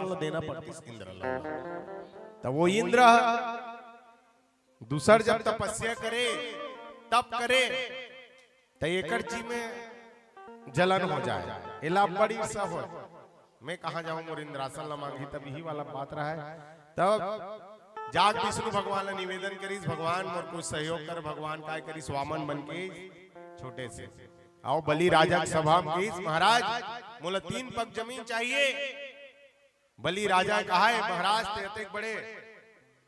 सिंहासन ला देना पड़तीस इंद्र ला। तो वो इंद्र दूसर जब तपस्या करे तप करे तो एकड़ जी में जलन हो जाए, इला बड़ी सा हो। मैं कहा जाऊं मोर इंद्रासन ला मांगी, तब यही वाला बात रहा है। तब जाग विष्णु भगवान निवेदन करीस, भगवान मोर को सहयोग कर। भगवान काय करीस, वामन बन के छोटे से आओ बलि राजा की सभा में कहीस, महाराज मोला 3 पग जमीन चाहिए। बलि राजा कहा है, महाराज ते बड़े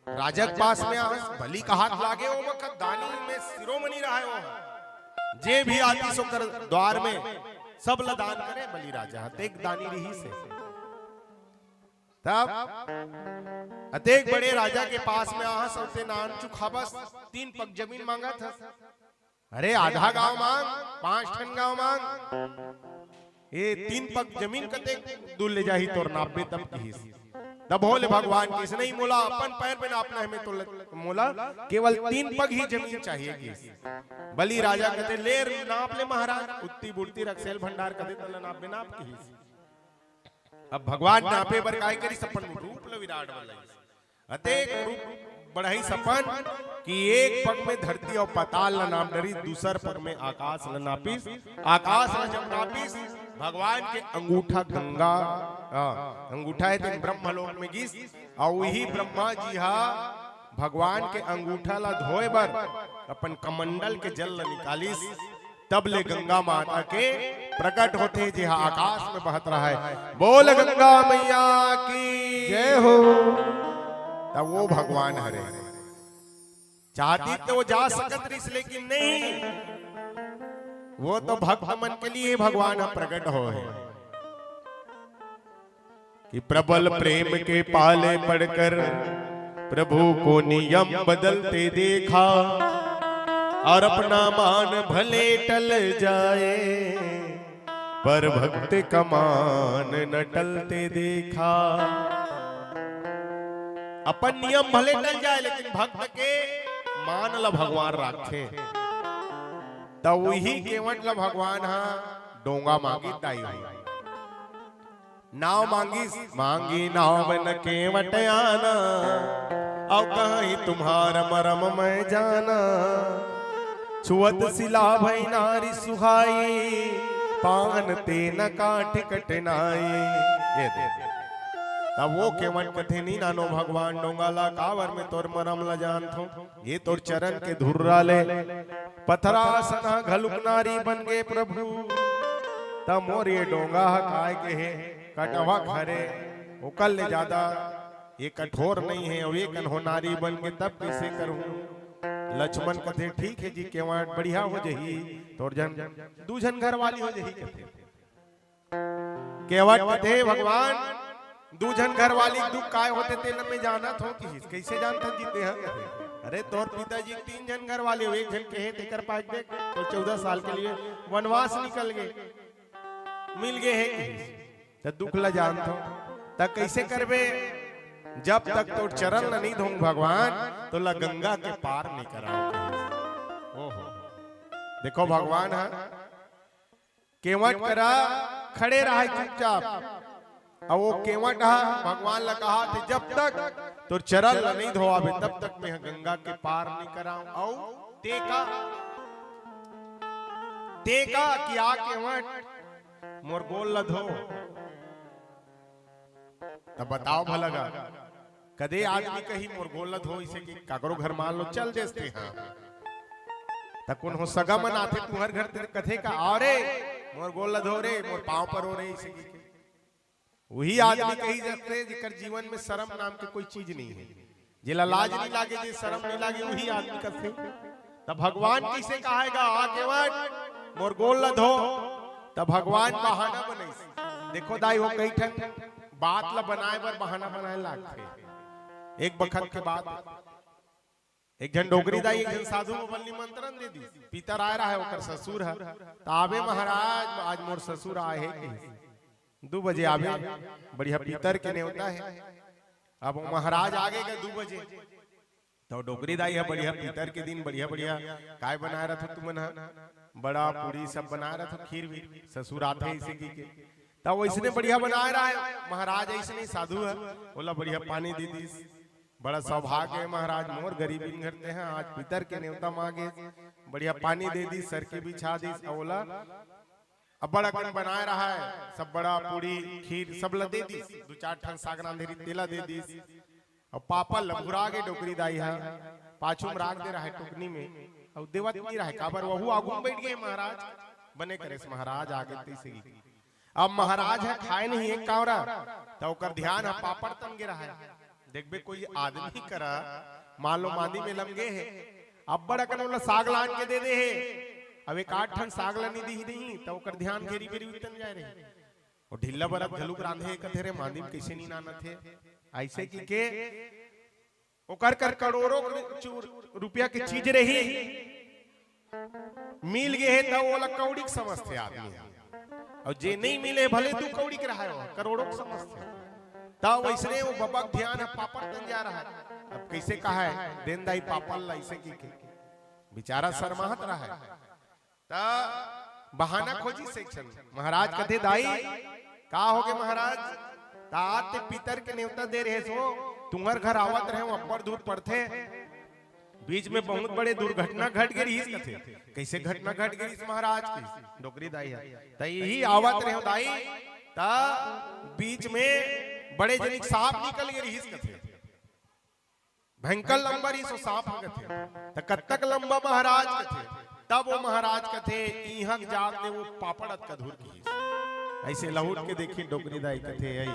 राजा के पास में बलि का हाथ लागे वो वक्त दानी में शिरोमणि रहा है। वो जे भी आती सो कर द्वार में सब ला दान करे। बलि राजा अतेक दानी रही से। तब अतेक बड़े राजा के पास में आहा सबसे नान चुखा बस 3 पग जमीन मांगा था। अरे आधा गांव मांग, 5 ठन गांव मांग, ये 3 पग जमीन कते दूर ले जाही तोर नापे तब कहीस। तब बोले भगवान किस नहीं मोला अपन पैर पे नापना है, मैं तो मोला केवल 3 पग ही जमीन चाहिए किस। बलि राजा कहते ले नाप ले महाराज, उतनी बुढ़ती रखसेल भंडार कदे तला नाप बे नाप कहीस। अब भगवान नापे बर काय करी, सपन रूप ल विराट वाला अतेक रूप बढ़ाई सपन कि एक पग में धरती और पाताल न नाम डरी, दूसर पग में आकाश न नापिस। आकाश न जब नापिस भगवान के अंगूठा गंगा अंगूठा है तो ब्रह्मलोक में गिस। और वही ब्रह्मा जी हा भगवान के अंगूठा ला धोए बर अपन कमंडल के जल ला निकालिस। तब ले गंगा माता के प्रकट होते जी आकाश में बहत रहा है। बोल गंगा मैया की जय हो। तब वो भगवान हरे चाहती तो वो जा सकत रही, लेकिन नहीं, वो तो भक्त मन के लिए भगवान प्रकट हो है। कि प्रबल प्रेम के पाले पड़कर प्रभु को नियम बदलते देखा, और अपना मान भले टल जाए पर भक्त का मान न टलते देखा। अपन नियम भले टल जाए लेकिन भक्त के मान ला भगवान राखे। तब वही केवट ला भगवान हा डोंगा मांगी ताई नाव मांगी नाव न केवट आना, और कहीं तुम्हारा मरम मैं जाना। छुअत सिला भई नारी सुहाई, पान ते न काठ कटनाई। ये दे तब वो केवट कथे नी नानो भगवान डोंगा ला कावर में तोर मरम ला जान थो। ये तोर चरण के धुर्रा ले पथरा सना घलुक नारी बन गए प्रभु। तब मोर ये डोंगा काय के है कटवा खरे उकल ले ज्यादा ये कठोर नहीं है, और ये कन्हो नारी बन के तब कैसे करूं। लक्ष्मण कथे ठीक है जी केवट बढ़िया हो जही, तोर जन 2 जन घर वाली हो जही। केवट कथे भगवान 2 जन घर वाली दुख काय होते तेल में जाना थो कि कैसे जानता जीते हैं। अरे तोर पिताजी 3 जन घर वाले हो, 1 जन कहे तेकर पास देख तो 14 साल के लिए वनवास निकल गए मिल गए है। तो दुख ला जानता तब कैसे करबे, जब तक तो चरण न नहीं धोंग भगवान तो ला गंगा के पार नहीं कराओ। ओहो देखो भगवान है केवट करा खड़े रहा चुपचाप। और वो केवट भगवान ला कहा थे जब तक तो चरण ला नहीं धोआबे तब तक मैं गंगा के पार नहीं कराऊं। और तेका किया केवट मोर गोल ला धो। तब बताओ भलगा कदे आदमी कही मोर गोल ला धो इसे कि काकरो घर मान लो चल देते हाँ तक हो सगा मन आथे तुम्हार घर तेरे कथे का अरे मोर गोल ला धो रे मोर पांव पर हो रे इसे वही आदमी कही जाते जिकर जीवन में शर्म नाम की कोई चीज नहीं है, जिला लाज नहीं लागे जी शर्म नहीं लागे वही आदमी कथे। तब भगवान किसे कहेगा आ केवट मोर गोल ला धो। तब भगवान बहाना बने देखो दाई हो कई ठन बात ला बनाए बर बहाना बनाए लागथे। एक बखत के बाद एक जन डोगरी दाई एक जन साधु को निमंत्रण दे दी। पितर आया रहा है ओकर ससुर है ताबे महाराज आज मोर ससुर आए है 2 बजे आवे बढ़िया पितर के न्योता है। अब महाराज आगे गए 2 बजे तो डोगरी दाई है बढ़िया पितर के दिन बढ़िया बढ़िया काय बनाया रहा था तुमन बड़ा पूरी सब बनाया रहा था खीर भी ससुर आते इसे की के। तब वैसने बढ़िया बना रहा है महाराज, ऐसे साधु है, बोला बढ़िया पानी दे दी। बड़ा सौभाग्य है महाराज, मोर गरीबी करते हैं, आज पितर के न्योता मांगे, बढ़िया पानी दे दी, सर की बिछा दी। बोला अब बड़ा कन बनाए रहा है, सब बड़ा पूरी खीर सब ला दे दी, 2-4 ठन साग रांधेरी तेला दे दी। और पापा लभुरा के डोकरी दाई है, पाछू में राख दे रहा है टोकनी में, और देवत नहीं रहा है काबर, वहू आगू बैठ गए महाराज, बने करे महाराज आगे तीसरी। अब महाराज है खाए नहीं एक कावरा, तो ओकर ध्यान है पापड़ तन गिरा है, देखबे कोई आदमी करा, मान लो मांदी में लमगे है, अब बड़ा कन साग लान के दे दे है, अब 1-8 ठन साग ला दी नहीं, तो ओकर ध्यान घेरी घेरी उतन जाए रहे, और ढिल्ला बरत घलुक रांधे कथे रे मांदी में कैसे नहीं नाना थे, ऐसे की के ओकर कर करोड़ों रुपया की चीज रही मिल गए है, तब वो कौड़ी समझते आदमी, और जे नहीं मिले भले तू कौड़ी के रहा है, करोड़ों समझते, तब वैसने वो बबक ध्यान है पापड़ तन जा रहा है। अब कैसे कहा है देन दाई पापड़ ऐसे की के बेचारा शर्माहत रहा है, तब बहाना खोजी सेक्शन महाराज कथे दाई का हो गए महाराज, ताते पितर के न्योता दे रहे सो, तुम्हार घर आवत रहे अब्बर दूर पड़ते, बीच में बहुत बड़े दुर्घटना घट गई, कैसे घटना घट गई महाराज की डोकरी दाई है, तो यही आवत रहे दाई, ता बीच में बड़े जनिक सांप निकल गए, भयंकर लंबा सो सांप कथे, तो कत्तक लंबा महाराज कथे, तब वो महाराज कथे इहक जाग दे वो पापड़त का धुर की, ऐसे लहुट के देखी डोकरी दाई कथे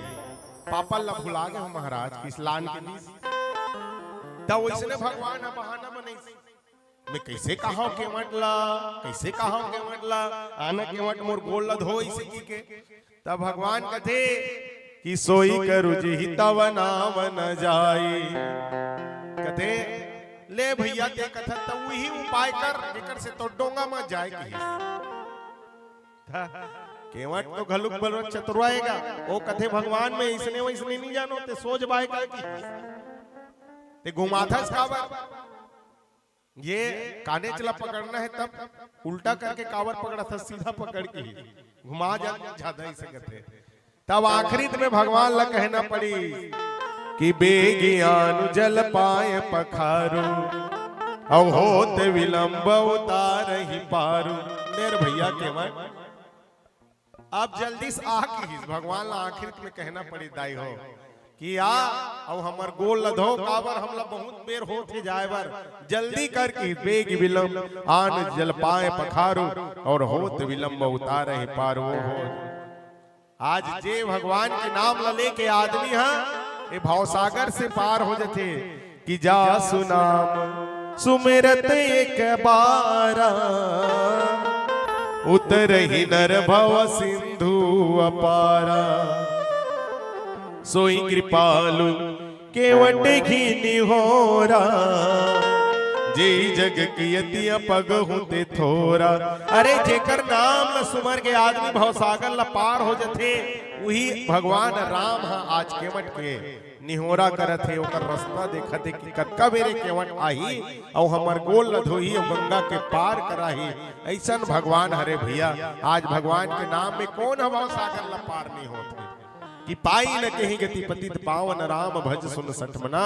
पापड़ ला भुला गए महाराज किस लान के नीस, तब वैसने भगवान बहाना बने, मैं कैसे कहा केवट ला, कैसे कहा केवट ला, आना केवट मोर गोल ला धो ऐसे की के, तब भगवान कथे कि सोई करू जी तब नाम न जाई, कथे ले भैया ते कथा तो वही उपाय कर जेकर से तो डोंगा मत जाए की, केवट तो घलुक बलवत चतुराएगा, वो कथे भगवान में इसने वैसने नहीं जानो ते सोच बाय का की, ते घुमाथा काबर, ये काने चला पकड़ना है तब उल्टा करके कावर पकड़ा था, सीधा पकड़ के घुमा ज्यादा ही से कथे, तब आखिरी में भगवान ला कहना पड़ी कि बेगियानु जल पाए पखारू, अब होते विलंब उतार ही पारू, मेरे भैया केवट अब जल्दी से आके भगवान ला आखिर में कहना पड़ी दाई हो कि आ अब हमर गोल लधो काबर हमला बहुत बेर होते जाए बर, जल्दी करके बेग विलंब आन जल पाए पखारू, और होत विलंब उतारे ही पारू हो। आज जे भगवान के नाम ला लेके आदमी है ये भवसागर से पार हो जाते, कि जा सुनाम सुमिरत एक बारा, उतर ही नर भव सिंधु अपारा, सोई कृपालु केवट घी होरा, जे जग कियति पग होते थोरा, अरे जेकर नाम ल सुमर के आदमी भवसागर ला पार हो जाते, वही भगवान राम हा आज केवट के निहोरा करत है, ओकर रास्ता देखत है कि कतका बेरे केवट आही और हमर गोल ल धोही गंगा के पार कराही, ऐसन भगवान हरे भैया। आज भगवान के नाम में कौन हवा सागर ला पार नहीं होते, कि पाई न कहीं गति पतित पावन राम भज सुन सठमना,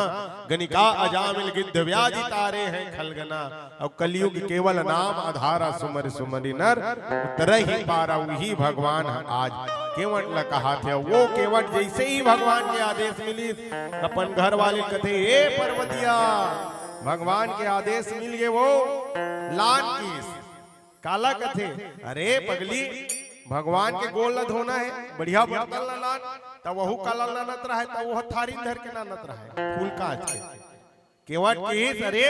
गनिका अजामिल गिद्ध व्याधि तारे हैं खलगना, और कलयुग केवल नाम आधारा सुमर सुमरि नर, उतर ही पारा वही भगवान आज केवट ला कहा थे। वो केवट जैसे ही भगवान के आदेश मिली अपन घर वाले कथे ए पर्वतिया, भगवान के आदेश मिल गए वो लान की काला कथे, अरे पगली भगवान के गोल धोना है बढ़िया बर्तन ला लान, तब वहू काला नत रहा है, तब वह थारी धर के नत रहा है फूल कांच के केवट की, अरे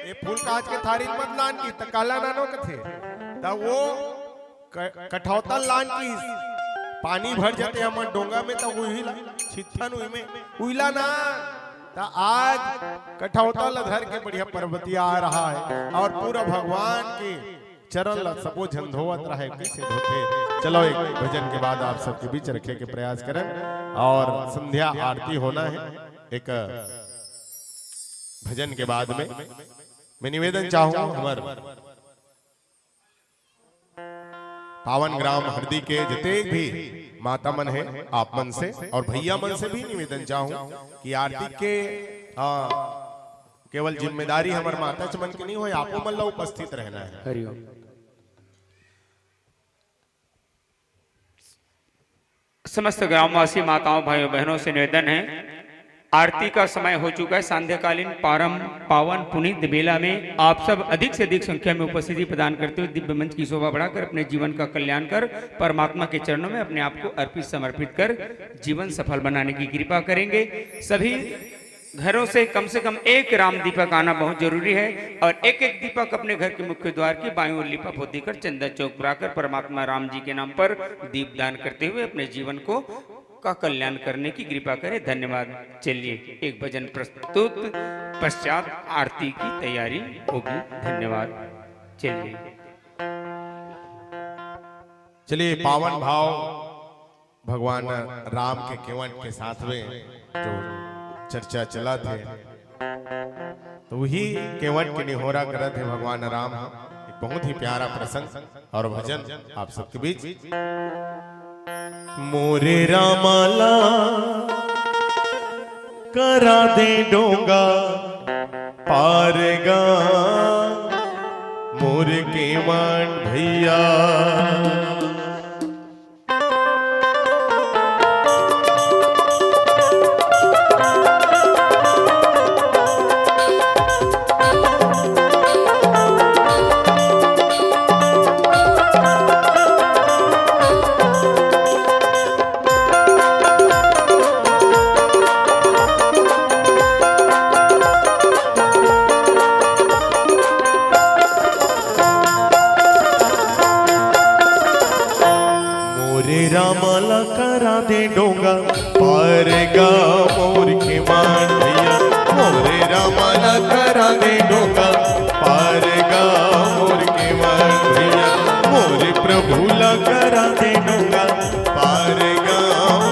ये फूल कांच के थारी मत लान की त काला नानो कथे, तब वो कठौतल लान की पानी भर जाते हम डोंगा में, तब वही छिथन हुई में उइला ना, ता आज कठौतल धर के बढ़िया पर्वतिया आ रहा है, और पूरा भगवान के चरण सबो झन धोवत रहे कैसे धोते। चलो एक भजन के बाद आप सबके बीच रखे के प्रयास करें, और संध्या आरती होना है। एक भजन के बाद में मैं निवेदन चाहूं हमारे पावन ग्राम हरदी के जितने भी माता मन है आप मन से और भैया मन से भी निवेदन चाहूं कि आरती के केवल जिम्मेदारी हमारे माता चमन की नहीं हो, आपको मन ला उपस्थित रहना है। हरिओम। समस्त ग्रामवासी माताओं भाइयों बहनों से निवेदन है, आरती का समय हो चुका है। सांध्यकालीन पारम पावन पुनीत बेला में आप सब अधिक से अधिक संख्या में उपस्थिति प्रदान करते हुए दिव्य मंच की शोभा बढ़ाकर अपने जीवन का कल्याण कर परमात्मा के चरणों में अपने आप को अर्पित समर्पित कर जीवन सफल बनाने की कृपा करेंगे। सभी घरों से कम एक राम दीपक आना बहुत जरूरी है और एक एक दीपक अपने घर के मुख्य द्वार की बाईं ओर लिपा पोती कर चंदा चौक पर परमात्मा राम जी के नाम पर दीप दान करते हुए अपने जीवन को का कल्याण करने की कृपा करें। धन्यवाद। चलिए एक भजन प्रस्तुत पश्चात आरती की तैयारी होगी। धन्यवाद। चलिए पावन भाव भगवान राम के केवट के साथ में जो चर्चा चला थे तो वही केवट के निहोरा करत है भगवान राम। एक बहुत ही प्यारा प्रसंग और भजन आप सबके बीच। मोरे रामाला करा दे डोंगा पारगा मोर केवट भैया। रामाला करा दे डोंगा पारगा मोर केवट भैया। मोरे रामाला करा दे डोंगा पारगा मोर केवट भैया। मोरे प्रभुला करा दे डोंगा पारगा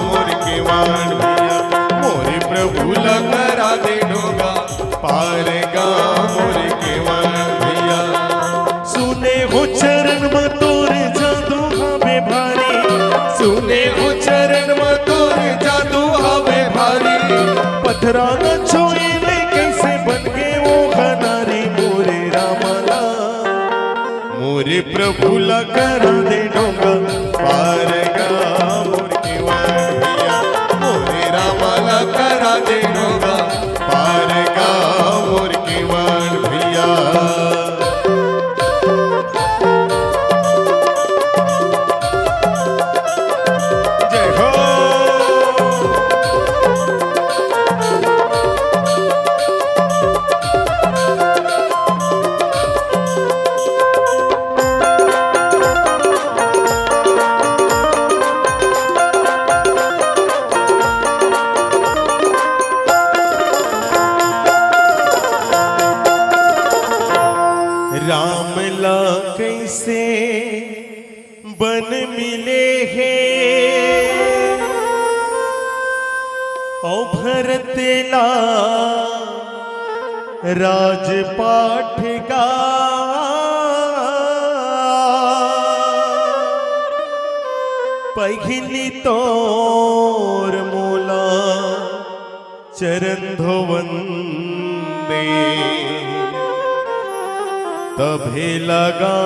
मोर केवट भैया। मोरे प्रभुला करा दे डोंगा पारगा मोर केवट भैया। सुने हो चरण में तोर जादू हमें भारी, सुने हो चरण में तोर जादू हवे भारी। पथरा न छोए नहीं कैसे बन गए वो खनारी। मोरे रामाला मोरे प्रभुला करा दे डोंगा पारगा मोर केवट भैया। मोरे रामाला करा दे डोंगा पारगा मोर केवट भैया। रामला कैसे बन मिले हैं ओ भरतला राजपाठ गा। पहली तोर मोला चरण धोवंदे तभे लगा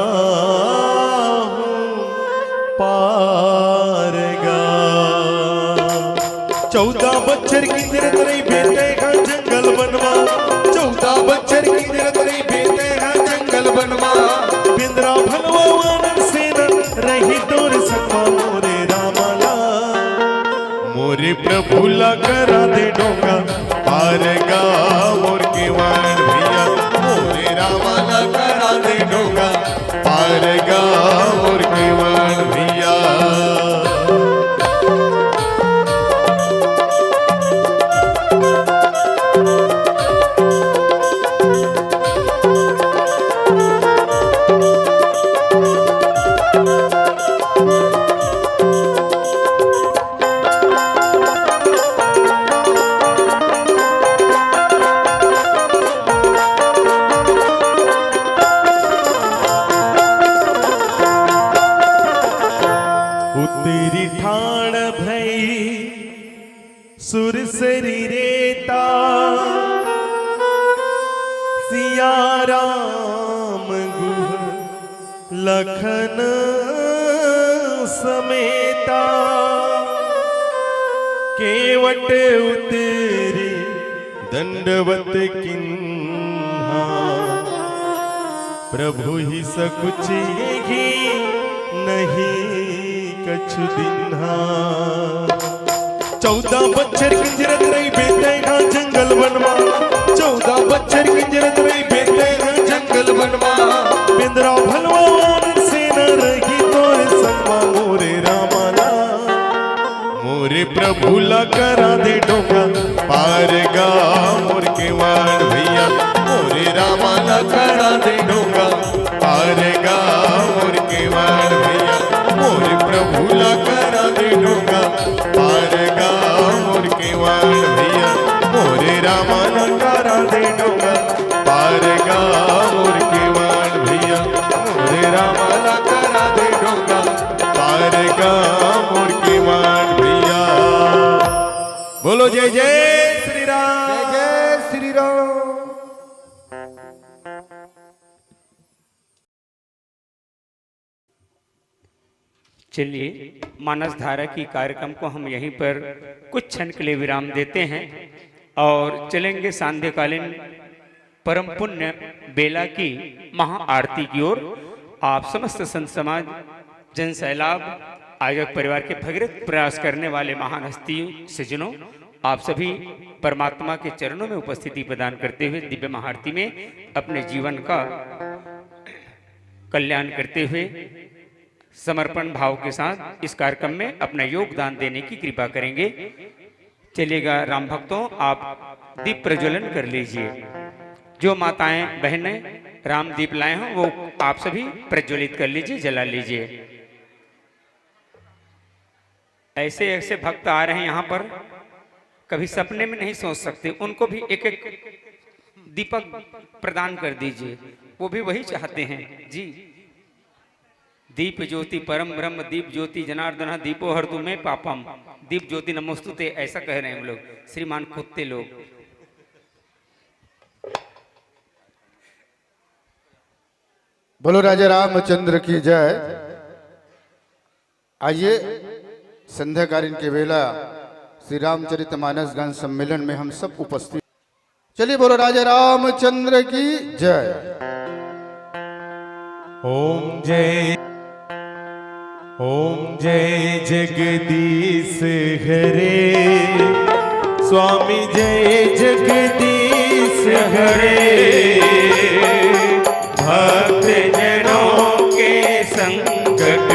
पारगा। 14 बच्चर की तिरत रही बेटे का जंगल बनवा। 14 बच्चर की तिरत रही बेटे का जंगल बनवा। बिंद्रा भलवा वानर सेना रही तोर सकवा। मोरे रामाला मोरे प्रभुला करा दे डोंगा पारगा मोर केवट भैया। मोरे रामाला करा दे डोंगा पारगा मोर केवट भैया। हेता सिया राम गुह लखन समेता केवट उतरी दंडवत किन्हा प्रभु ही सकुच ही नहीं कछु दिन्हा 14 बच्चर किंजरत रही बेटे ना जंगल वनमा 14 बच्चर किंजरत रही बेटे ना जंगल वनमा बिंद्रा भलवा आनंद से न रही तोरे संगमा मोरे रामाला मोरे प्रभु ला करा दे डोका पार गा मोर के वाण भैया मोरे रामाला करा दे डोका पार गा मोर के वाण भैया मोरे प्रभु ला करा दे डोका पार गा मोर के वाण भैया मोरे रामाला करा दे डोका पार गा मोर के वाण भैया मोरे रामाला करा दे डोका पार गा मोर के वाण भैया। बोलो जय जय श्री राम, जय जय श्री राम। चलिए मानस धारा की कार्यक्रम को हम यहीं पर कुछ क्षण के लिए विराम देते हैं और चलेंगे सांध्यकालीन परम पुण्य बेला की महाआरती की ओर। आप समस्त संत समाज जन सैलाब आयोजक परिवार के भगीरथ प्रयास करने वाले महान हस्ती सज्जनों, आप सभी परमात्मा के चरणों में उपस्थिति प्रदान करते हुए दिव्य महाआरती में अपने जीवन का कल्याण करते हुए समर्पण भाव के साथ इस कार्यक्रम में अपना योगदान देने की कृपा करेंगे। चलिएगा राम भक्तों, आप दीप प्रज्वलन कर लीजिए। जो माताएं बहनें राम दीप लाए हों वो आप सभी प्रज्वलित कर लीजिए, जला लीजिए। ऐसे ऐसे भक्त आ रहे हैं यहाँ पर, कभी सपने में नहीं सोच सकते, उनको भी एक एक दीपक प्रदान कर दीजिए, वो भी वही चाहते हैं जी। दीप ज्योति परम ब्रह्म दीप ज्योति जनार्दन दीपो हर तुम्हें पापम दीप ज्योति नमोस्तुते, ऐसा कह रहे हैं हम लोग, श्रीमान खुदते लोग। बोलो राजा रामचंद्र की जय। आइए संध्याकालीन के वेला श्री रामचरितमानस गान सम्मेलन में हम सब उपस्थित। चलिए बोलो राजा रामचंद्र की जय। ओम जय जगदीश हरे स्वामी जय जगदीश हरे भक्त जनों के संकट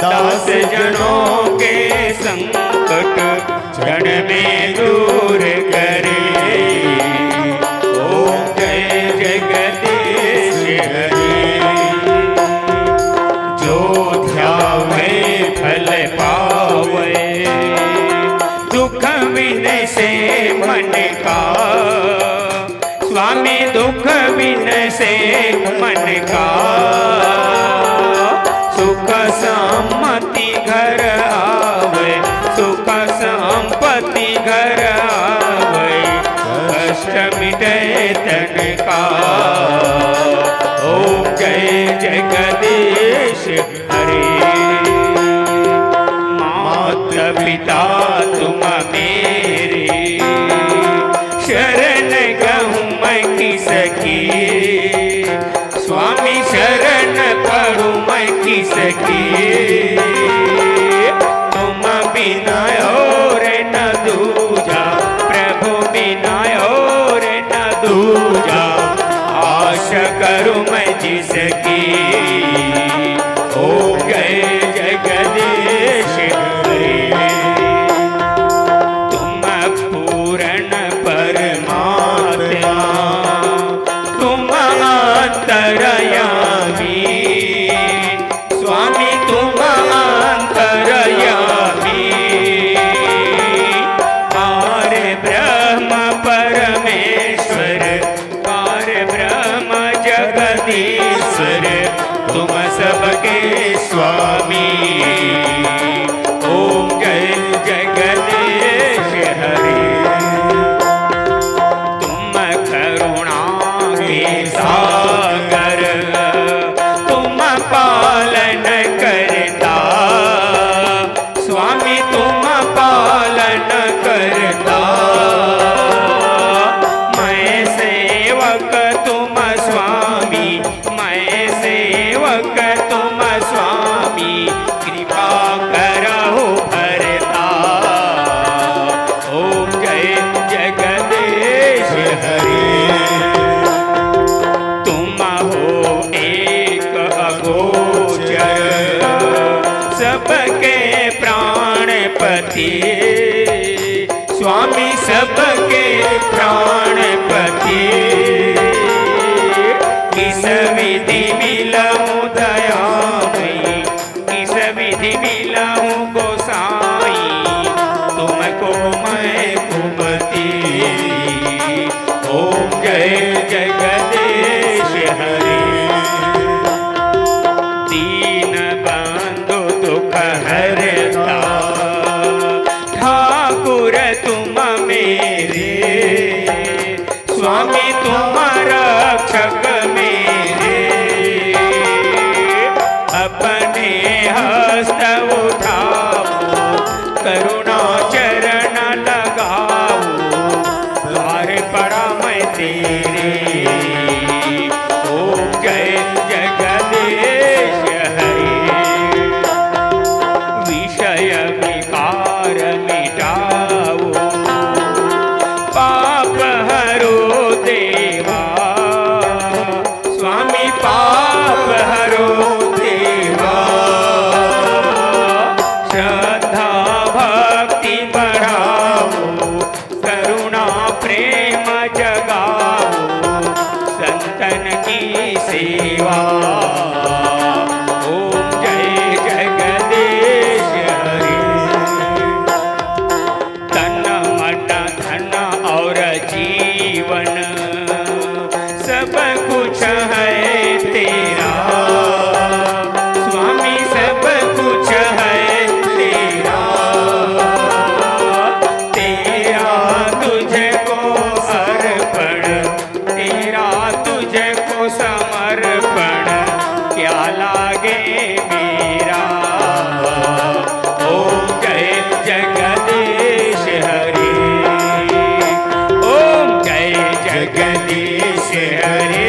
दास जनों के संकट क्षण में दूर करे। ओम जय जगदीश हरे जो ध्यावे फल पावे दुख विनय से मन का स्वामी दुख विनय से मन का सुख सम्मति घर आवे सुख संपत्ति घर आवे कष्ट मिटे तन का। ओम जय जगदीश हरे मात पिता तुम मेरे शरण गहूँ मैं किसकी स्वामी शरण पढ़ूं मैं किसकी तुम बिना और न दूजा प्रभु बिना और न दूजा आश करूं मैं जिसकी। ओ जय जगदीश हरे तुम पूर्ण परमा प्राणपति किस विधि मिलऊं दयामयी किस विधि मिलऊं गोसाई तुमको मैं कुमति ओम जय जगदीश हरि दीन बंधु दुख हरता ठाकुर तुम मेरे स्वामी तुम रक्षक मेरे अपने हस्त उठाओ करुणा चरण लगाओ द्वार पड़ा मैं तेरे ओम जय जगदीश हरि विषय विकार मिटाओ पाप हरो देवा स्वामी पाप हरो देवा श्रद्धा भक्ति बढ़ाओ करुणा प्रेम जगाओ संतन की सेवा ओम जय जगदीश हरि तन मन धन और जीवन सब कुछ है तेरा स्वामी सब कुछ है तेरा तेरा तुझको अर्पण तेरा तुझको समर्पण क्या लागे मेरा ओम जय जगदीश हरि ओम जय जगदीश हरि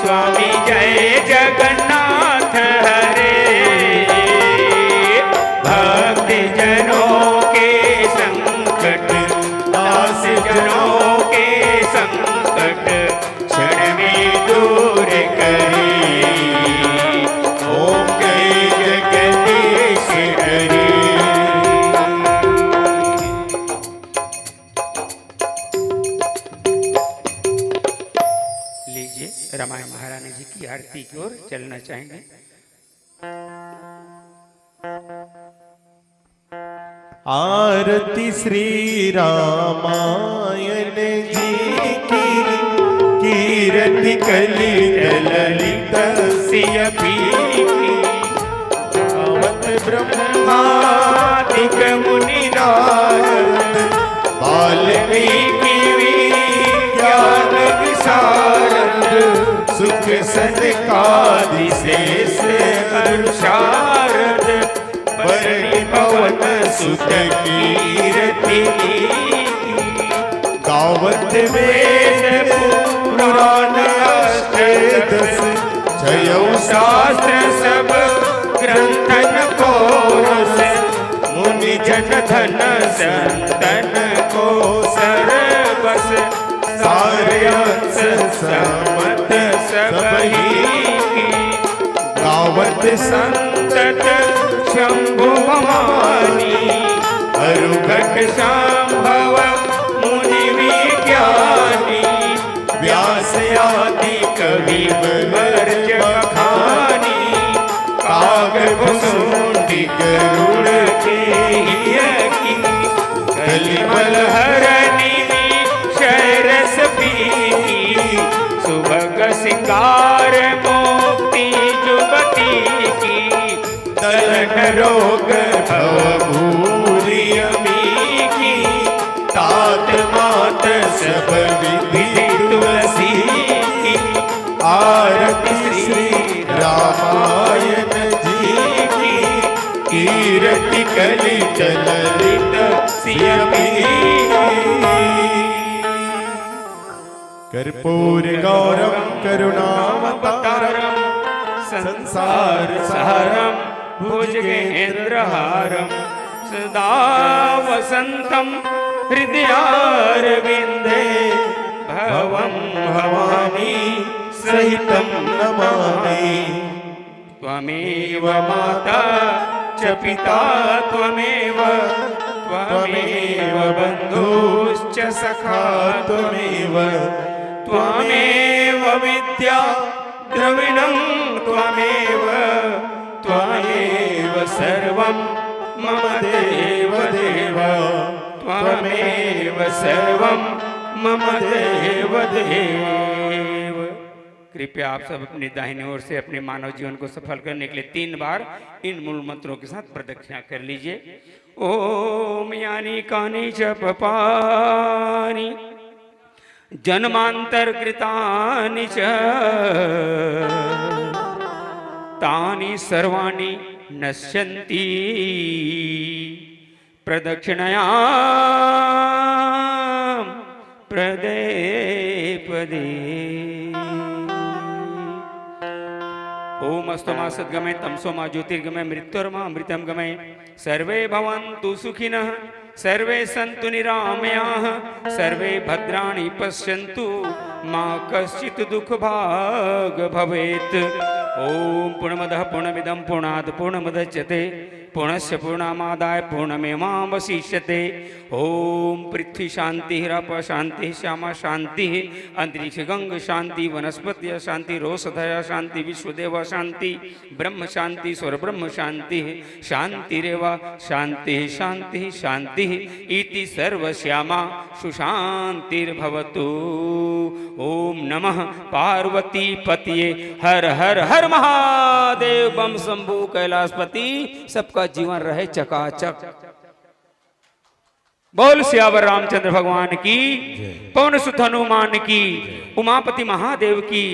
स्वामी जय जगन्नाथ हरे भक्त जनों के संकट दास जनों के संकट क्षण में दूर करे ओम जय जगदीश हरि लीजिए रामायण महारानी जी की आरती की ओर चलना चाहेंगे। आरती श्री रामायण जी की कीर्ति कली ललित सिय पीकी गावत ब्रह्मादिक मुनि नारद वाल्मीकि ज्ञान विशारद सुख सनकादि शेष अनुशारद बरनि पवन सुत कीर्ति गावत वेद पुराण अष्टदश छयौ शास्त्र सब ग्रंथन को रस मुनि जन धन संतन को सरबस सारंस समत सबही गावत संतत शंभु भवानी अरुघट संभव मुनि विज्ञानी व्यास आदि कवि वर्ज बखानी काग भुसुंडी गरुड़ के की कलिमल हरणी शरस पीकी सुभग सिंगार मोक्ति जुबती की दलन रोग भवभूरि अमी की तात मात सब विधि तुलसी की आरती श्री रामायण जी की कीर्ति कली ललित सिय कर्पूर गौरम करुणावतारम संसार सारम भुजगेन्द्रहारम सदा वसंतम हृदयारविंदे भवं भवानी सहितं नमामि त्वमेव माता च पिता त्वमेव बन्धुश्च च सखा त्वमेव त्वमेव विद्या द्रविणं त्वमेव त्वमेव सर्वं मम देव देव त्वमेव सर्वं मम देव देव। कृपया आप सब अपनी दाहिनी ओर से अपने मानव जीवन को सफल करने के लिए 3 बार इन मूल मंत्रों के साथ प्रदक्षिणा कर लीजिए। ओम यानी कानी च पपानि जन्मांतर कृतानि च तानि सर्वाणि नश्यन्ति प्रदक्षिणया प्रदे पदे। ओम अस्तमा सद्गमय तमसोमा ज्योतिर्गमय मृत्योर्मा अमृतम गमय सर्वे भवन्तु सुखिनः सर्वे सन्तु निरामयाः सर्वे भद्राणि पश्यन्तु मा कश्चित् दुःखभाग् भवेत्। ओम पूर्णमदः पूर्णमिदं पूर्णात् पूर्णमुदच्यते पूर्णस्य पूर्णमादाय पूर्णमेवावशिष्यते। ओम पृथ्वी शांति रप शांति श्यामा शांति अंतरिक्ष गंग शांति वनस्पति शांति रोषधय शांति विश्वदेव शांति ब्रह्म शांति स्वर ब्रह्म शांति शांतिरेव शांति शांति शांति इति सर्वश्यामा सुशांतिर्भवतु। ओम नमः पार्वती पतिये हर हर हर महादेव बम शंभु कैलाशपति। सबका जीवन रहे चकाचक। बोल सियावर रामचंद्र भगवान की, पवन सुत हनुमान की, उमापति महादेव की,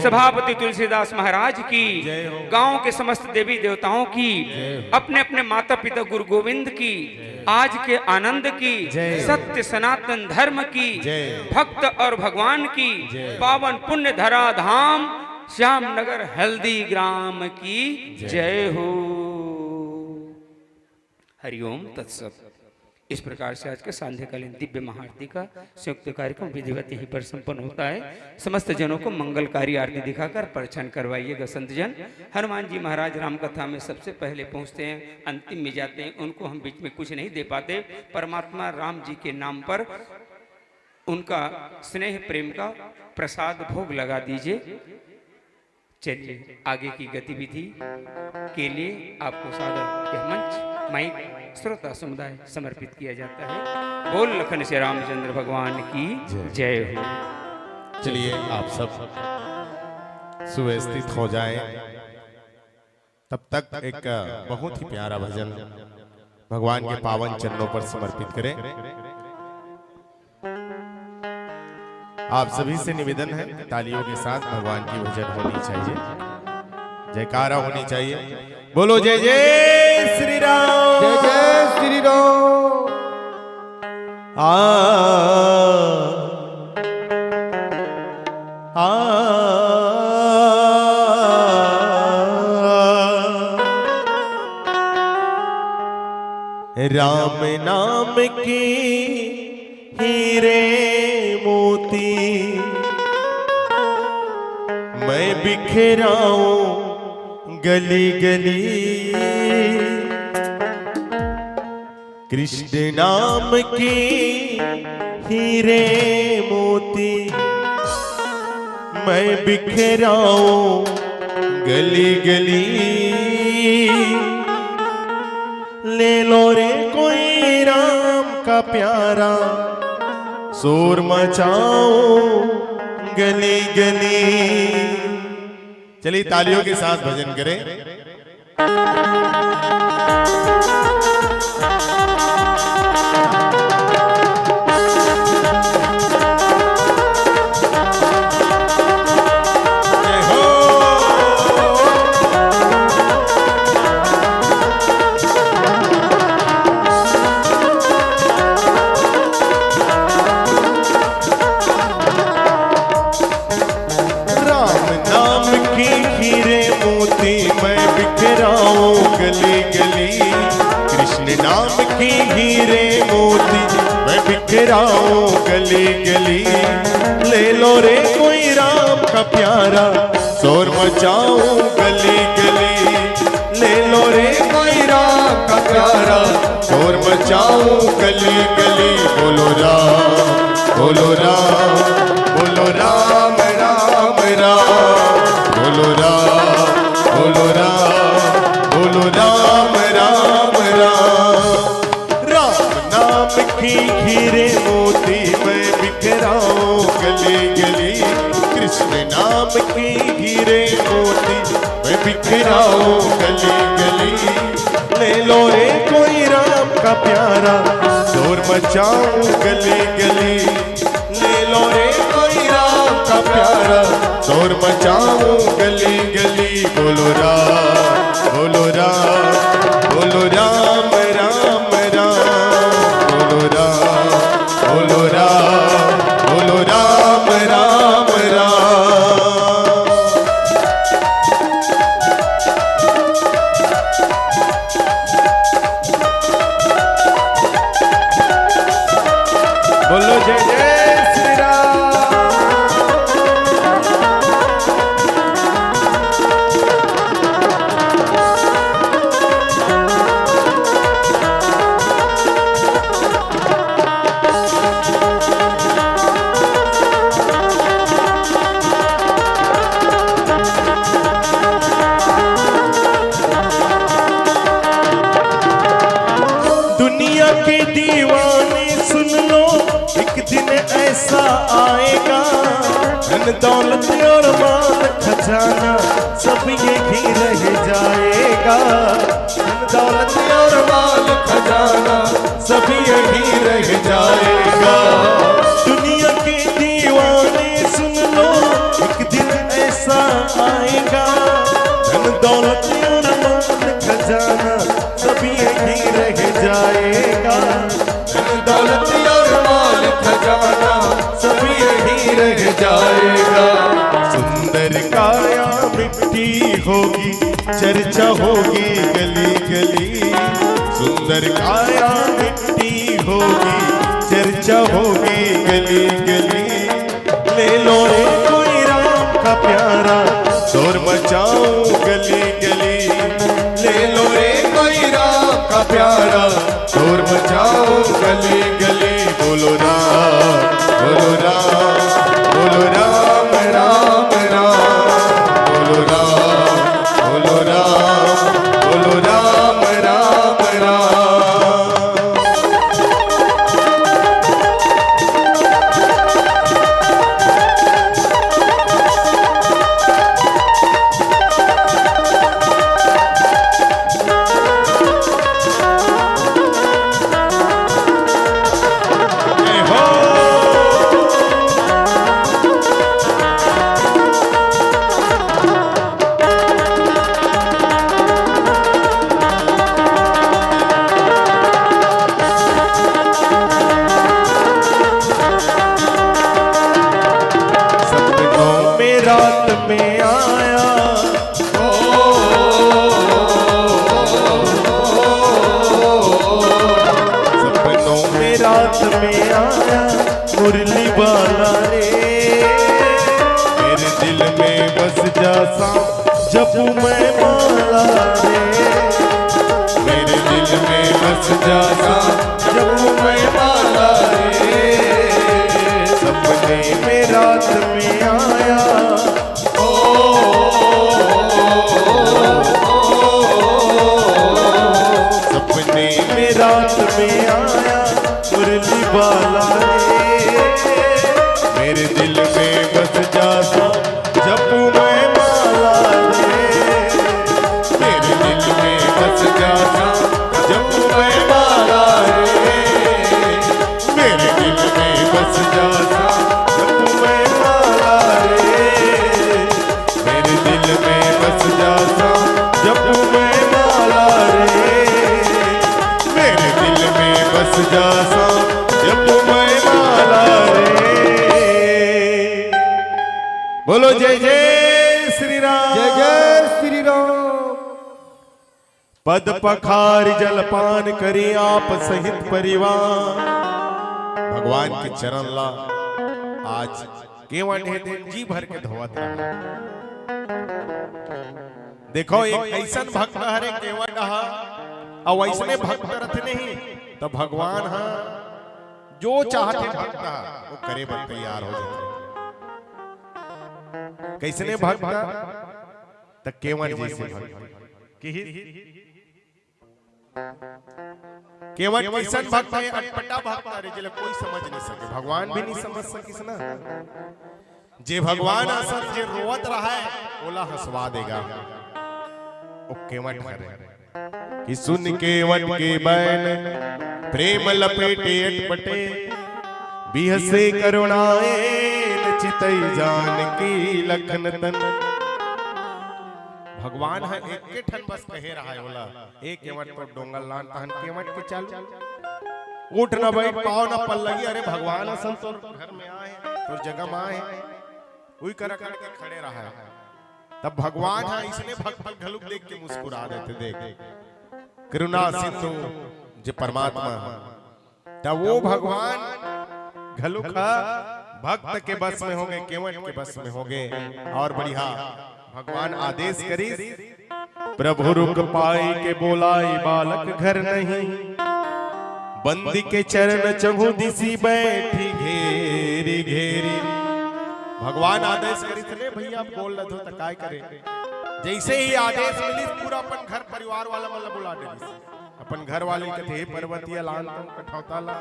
सभापति तुलसीदास महाराज की, गांव के समस्त देवी देवताओं की, अपने अपने माता पिता गुरु गोविंद की, आज के आनंद की, सत्य सनातन धर्म की, भक्त और भगवान की, पावन पुण्य धरा धाम श्यामनगर हल्दी ग्राम की जय हो। हरिओम तत्सत। इस प्रकार से आज के सांध्यकालीन दिव्य महाआरती का संयुक्त कार्यक्रम विधिवत यहीं पर संपन्न होता है। समस्त जनों को मंगलकारी आरती दिखाकर परिचय करवाइएगा। संतजन हनुमान जी महाराज राम कथा में सबसे पहले पहुंचते हैं, अंतिम में जाते हैं, उनको हम बीच में कुछ नहीं दे पाते। परमात्मा राम जी के नाम पर उनका स्नेह प्रेम का प्रसाद भोग लगा दीजिए। चलिए आगे की गतिविधि के लिए आपको सादर यह मंच माइक श्रोता समुदाय समर्पित किया जाता है। बोल लखन से रामचंद्र भगवान की जय हो। चलिए आप सब सुव्यवस्थित हो जाएं, तब तक एक बहुत ही प्यारा भजन भगवान के पावन चरणों पर समर्पित करें। आप सभी से निवेदन है, तालियों के साथ भगवान की भजन होनी चाहिए, जयकारा होनी चाहिए। बोलो जय जय श्री राम, जय जय श्री राम। राम नाम की हीरे मोती मैं बिखराऊं गली गली, कृष्ण नाम की हीरे मोती मैं बिखराऊं गली गली। ले लो रे कोई राम का प्यारा, शोर मचाओ गली गली। चलिए तालियों के साथ भजन करें। नाम की हीरे मोती मैं बिखराऊं गली गली। ले लो रे कोई राम का प्यारा, शोर मचाऊं गली गली। ले लो रे कोई राम का प्यारा, शोर मचाऊं गली गली। बोलो राम बोलो राम बोलो राम राम राम बोलो राम बोलो राम बोलो राम राम राम राम नाम की हीरे मोती मैं बिखराऊं गली गली कृष्ण नाम की हीरे मोती मैं बिखराऊं गली गली ले लो रे कोई राम का प्यारा शोर मचाऊं गली गली ले लो रे कोई राम का प्यारा शोर मचाऊं गली गली बोलो राम बोलो राम बोलो राम राम राम बोलो राम बोलो राम बोलो राम राम राम बोलो जय जय श्री राम दुनिया के दीवाने सुन लो एक दिन ऐसा आएगा धन दौलत और माल खजाना सब यही रह जाएगा धन दौलत और माल खजाना सब यही रह जाएगा दुनिया के दीवाने सुन लो एक दिन ऐसा आएगा धन दौलत और माल खजाना सब यही रह जाएगा धन दौलत और माल खजाना सब यही रह जाएगा सुंदर काया मिट्टी होगी चर्चा होगी गली गली सुंदर काया मिट्टी होगी चर्चा होगी गली गली ले लो रे कोई राम का प्यारा शोर मचाओ गली गली ले लो रे कोई राम का प्यारा शोर मचाओ गली गली बोलो राम बोलो राम बोलो राम राम राम बोलो राम बोलो राम बोलो राम राम राम रात में आया सपनों में रात में आया मुरली वाला रे मेरे दिल में बस जा सा जब मैं माला रे मेरे दिल में बस जा सा जब मैं माला रे सपने में रात में आया सपने में रात में आया मुरली वाला रे मेरे दिल में बस जा सा जब मैं माला रे मेरे दिल में बस जा सा जब मैं माला रे मेरे दिल में बस जा सा जब मैं माला रे मेरे दिल में बस जा सा जब मैं माला रे मेरे दिल में बस जा सा जब मैं माला रे बोलो जय जय श्री राम जय जय श्री राम पद पखार जलपान करी आप सहित परिवार भगवान के चरण ला आज केवल दिन जी भर के धोवत रहा देखो एक ऐसन भक्त हरे केवल रहा और वैसने भक्त रथ नहीं तो भगवान हा जो चाहते भक्त वो करे बर तैयार हो जाते। कैसने भक्त त केवट जैसे भक्त केवट कैसन भक्त है, अटपटा भक्त है जिले कोई समझ नहीं सके, भगवान भी नहीं समझ सकिस ना। जे भगवान असल जे रोवत रहा है ओला हंसवा देगा, ओ केवट करे कि सुन केवट के बैन प्रेम लपेटे अटपटे, बिहसे करुणाए चितई जान की लखन तन। भगवान है एक के ठन बस कहे रहा है बोला एक केवट पर डोंगल लान तहन केवट के चल उठ न बैठ पाओ न पल लगी। अरे भगवान असन तो घर में आए तो जगह में आए वही कर के खड़े रहा है। तब भगवान है इसने भक्त घलुक देख के मुस्कुरा देते, देख करुणा सिंधु जो परमात्मा है। तब वो भगवान घलुक भक्त के बस में होंगे, केवट के बस में होंगे। और बढ़िया भगवान आदेश करी, प्रभु रुक पाई के बोलाई बालक घर नहीं, बंदी के चरण चहु दिसी बैठी घेरी घेरी। भगवान आदेश करी थे भैया आप बोल रहे हो तो काय करे। जैसे ही आदेश मिली पूरा अपन घर परिवार वाला मतलब बुला दे, अपन घर वाले कथे पर्वतीय लान तुम कठौता ला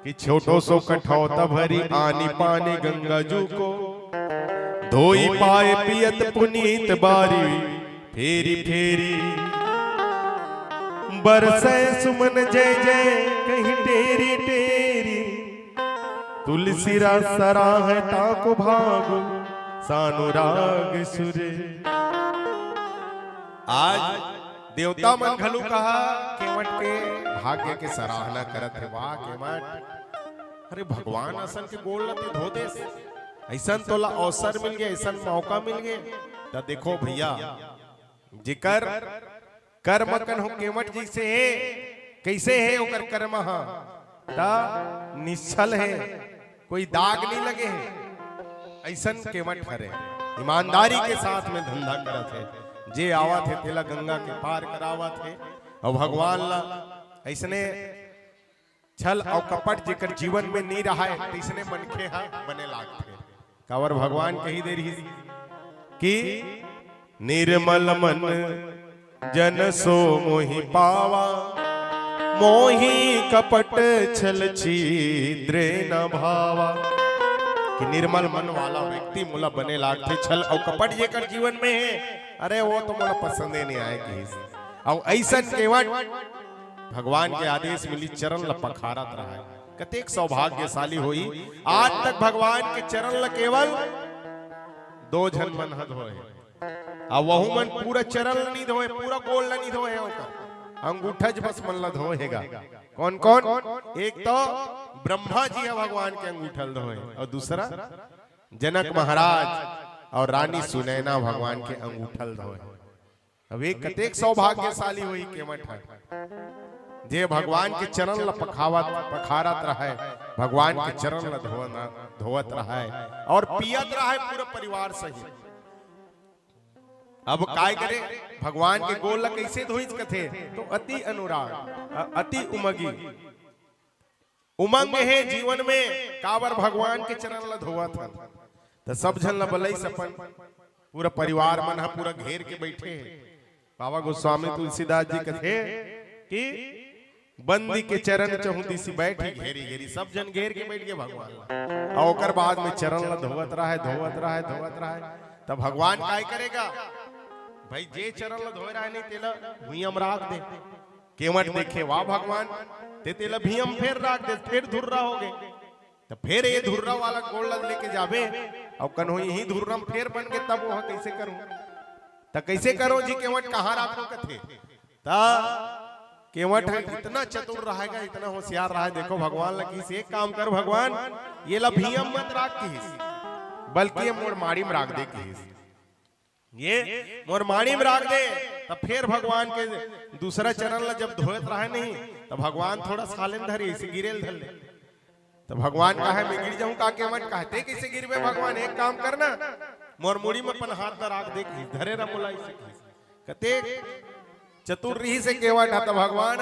कि छोटो सो कठौता भरी आनी पानी गंगा जू को, धोई पाए पियत पुनीत बारी फेरी फेरी, बरसे सुमन जय जय कहीं टेरी टेरी, तुलसी रस सराह ताको भागो सानुराग सुरे। आज देवता मन घलु कहा केवट के भाग्य के सराहना करत है। वाह केवट, अरे भगवान असन के बोल लते धो दे, ऐसा तोला अवसर मिल गया, ऐसा मौका मिल गया। तो देखो भैया जिकर कर्म कन हो केवट जैसे है, कैसे है ओकर कर्म हा ता निश्चल है, कोई दाग नहीं लगे है। ऐसा केवट करे ईमानदारी के साथ में धंधा करत है। जे आवत है तेला गंगा के पार करावत है। और भगवान ला ऐसने छल और कपट जेकर जीवन में नहीं रहा है इसने मनखे हा बने लागते। कावर भगवान कही दे रही कि निर्मल मन जन सो मोहि पावा, मोहि कपट छल छिद्र न भावा। कि निर्मल मन वाला व्यक्ति मोला बने लागते, छल और कपट जेकर जीवन में है अरे वो तो मोला पसंद नहीं आए कहीं। और ऐसा केवट भगवान के आदेश मिली चरण ल पखारत रहा है। कतेक सौभाग्यशाली हुई आज तक भगवान के चरण ल केवल 2 जन मन हद होए, और वहु मन पूरा चरण नहीं धोए, पूरा गोल नहीं धोए, अंगूठा बस मन ल धोएगा। कौन कौन? एक तो ब्रह्मा जी है भगवान के अंगूठल धोए, और दूसरा जनक महाराज और रानी सुनैना भगवान के अंगूठल धोए। अब एक कतेक सौभाग्यशाली हुई केवट है जे भगवान के चरण ल पखारत रहा है, भगवान के चरण ल धोवत रहा है और पियत रहा है पूरा परिवार सहित। अब काय करे भगवान के गोल ल कैसे धोइच कथे तो अति अनुराग अति उमगी उमंग है जीवन में काबर भगवान के चरण ल धोवत हन। तो सब जन ल बलई सपन पूरा परिवार मन हा पूरा घेर के बैठे है। बाबा गोस्वामी तुलसीदास जी कथे कि बंदी के चरण चहु दिसी बैठी घेरी घेरी, सब जन घेर के बैठ गए भगवान और ओकर बाद में चरण ल धोवत रहा है धोवत रहा है धोवत रहा है। तब भगवान काय करेगा भाई जे चरण ल धोए रहा है नहीं तेला भुइयम राख दे। केवट देखे वाह भगवान ते तेला भुइयम फेर राख दे, फिर धुर्रा हो गए। तो फिर ये धुर्रा वाला गोल लेके जाबे और कन्हो यही धुर्रम फिर बन के तब वह कैसे करूं तो कैसे करो जी केवट कहाँ राखो कथे। ता केवट है इतना चतुर रहेगा, इतना होशियार रहा है। देखो भगवान लगी से एक काम कर भगवान ये ला भीम मत राख किस बल्कि मोर माड़ी में राख दे किस, ये मोर माड़ी में राख दे। तब फिर भगवान के दूसरा चरण ला जब धोत रहा नहीं तो भगवान थोड़ा सालेन धरी इसे गिरेल धर ले। तो भगवान कहा मैं गिर जाऊं का केवट कहते कैसे गिरबे भगवान एक काम करना मोर मुड़ी में अपन हाथ न राख दे धरे न मुलाई से कते चतुर रही से केवट था। तो भगवान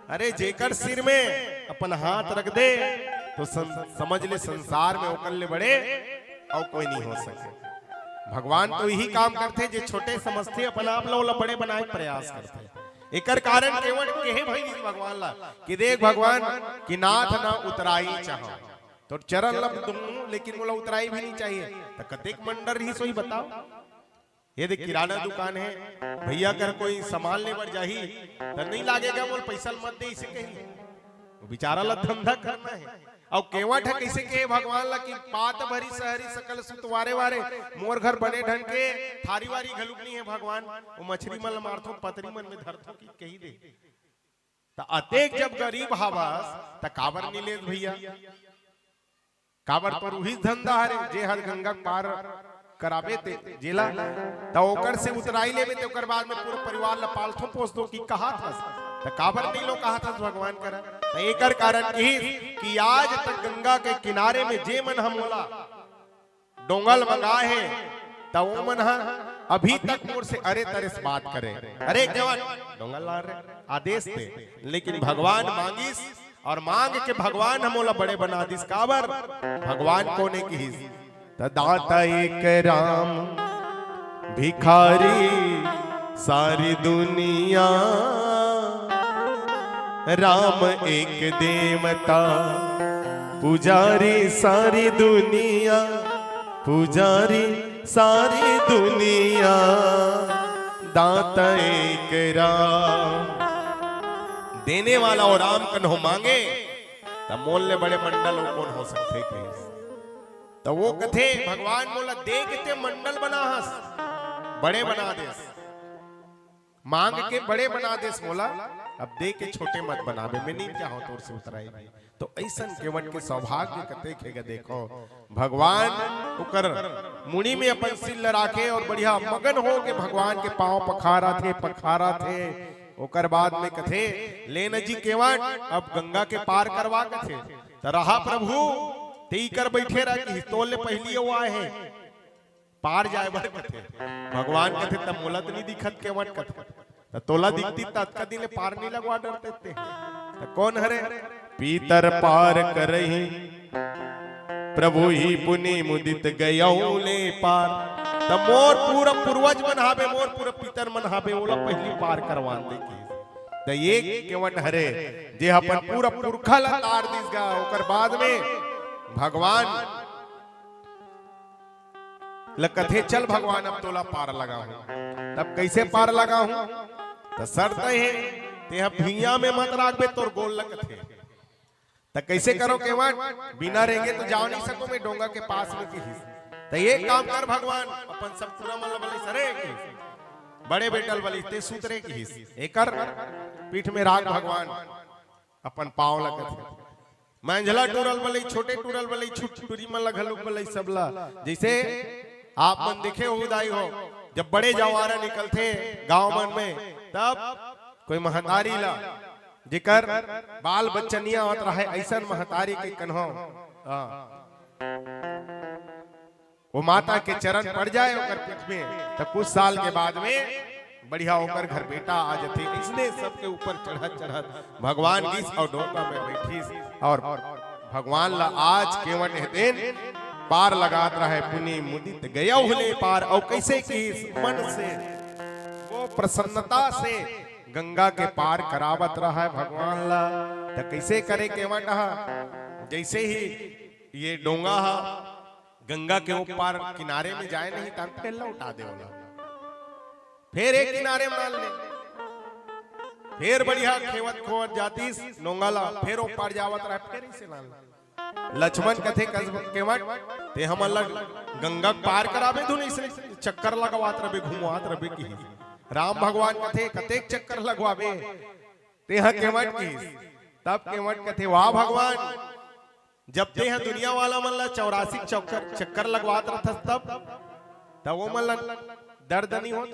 अरे जेकर सिर में अपन हाथ रख दे तो समझ ले संसार में ओकर ले बड़े और कोई नहीं हो सके। भगवान तो यही काम करते जे छोटे समझते अपन आप लोग बड़े बनाए प्रयास करते। एकर कारण केवल केहे भई भगवान ला कि देख भगवान कि नाथ ना उतराई चाहो तो चरण लब दूं लेकिन मोला उतराई भी नहीं चाहिए तो कतेक मंडर ही सोई बताओ। ये देख किराना दुकान है भैया कर कोई सामान ले बर जाही तो नहीं लागेगा बोल पैसा मत दे इसे कही बेचारा ला धंधा करना है। और केवट है कैसे के भगवान ला कि पात भरी सहरी सकल सुतवारे वारे मोर घर बने ढंग के थारी वारी घलुक नहीं है भगवान वो मछली मन मारथो पतरी मन में धरथो की कही दे तो अतेक जब गरीब हवास त काबर नहीं ले भैया काबर पर वही धंधा हरे जे हर गंगा पार कराबे ते जेला तो ओकर से उतराई लेबे ते ओकर बाद में पूरा परिवार ला पालथो पोस दो की कहा था तो काबर नहीं लो कहा था भगवान करा तो एकर कारण कि आज तक गंगा के किनारे में जे मन हम होला डोंगल मंगाए है तो वो मन अभी तक मोर से अरे तरह से बात करे अरे जवान डोंगल ला रे आदेश दे लेकिन भगवान मांगिस और मांग के भगवान हमोला बड़े बना दिस काबर भगवान कोने की दाता एक राम भिखारी सारी दुनिया राम एक देवता पुजारी सारी दुनिया पुजारी सारी दुनिया दाता एक राम देने वाला और राम कन्हो मांगे तब मोल बड़े मंडल कौन हो सकते तो वो कथे भगवान बोला देखते मंडल बना हस बड़े बना दे मांग के बड़े बना दे बोला अब दे के छोटे मत बनावे मैं नहीं चाहो तोर से उतराई तो ऐसा केवट के सौभाग्य कते खेगा देखो भगवान उकर मुनि में अपन सिल राखे और बढ़िया मगन हो के भगवान के पांव पखारा थे ओकर बाद में कथे लेन जी केवट अब गंगा के पार करवा कथे तो रहा प्रभु तेई कर बैठे रह कि तोले पहली वो आए हैं पार जाए बर कथे भगवान कथे तब मोलत नहीं दिखत केवट कथे तो तोला दिखती तत्का दिन पार नहीं लगवा डरते तो कौन हरे पीतर पार करही प्रभु ही पुनि मुदित गयौ ले पार तो मोर पूरा पूर्वज मन हाबे मोर पूरा पितर मन हाबे ओला पहली पार करवा दे के तो ये केवट हरे जे अपन पूरा पुरखा ला तार दिस गा ओकर बाद में भगवान लकथे चल भगवान अब तोला पार लगा हूं तब कैसे पार लगा हूं तो शर्त है ते भिया में मत राखबे तोर गोल लगथे तो कैसे करो केवट बिना रहेंगे तो जाओ नहीं सको मैं डोंगा के पास में की तो ये काम कर भगवान अपन सब पूरा मन बले सरे बड़े बेटल बली ते सूत्रे की एकर पीठ में राग भगवान अपन पांव लगथे मंझला टूरल बले छोटे टूरल बले छुटपुरी मन लगलुक बले सबला जैसे आप मन देखे हो उदाई हो जब बड़े जवारा निकलते गांव मन में तब कोई महतारी ला जिकर बाल बच्चनिया होत रहे ऐसा महतारी के कन्हो वो माता के चरण पड़ जाए ओकर पीठ में तो कुछ साल के बाद में बढ़िया होकर घर बेटा आ जाते इसने सबके ऊपर चढ़त भगवान गीस और डोंगा में बैठी और भगवान ला आज केवट दिन पार लगात रहे पुनि मुदित गया हुले पार और कैसे की मन से वो प्रसन्नता से गंगा के पार करावत रहा है भगवान ला तो कैसे करे केवट जैसे ही ये डोंगा गंगा के ऊपर किनारे में जाए नहीं तब पहला उठा दे फिर एक किनारे मान ले फिर बढ़िया खेवत खोवत जाती नोंगाला फिर ऊपर जावत रहा फिर इसे लाल लक्ष्मण कथे केवट ते हम अलग गंगा पार करावे धुन इसने चक्कर लगवात रहे घुमवात रहे की राम भगवान कथे कतेक चक्कर लगवावे ते ह केवट की तब केवट कथे वाह भगवान जब ते ह दुनिया वाला मन ला 84 चक्कर लगवात रहत तब वो मन दर्द नहीं होत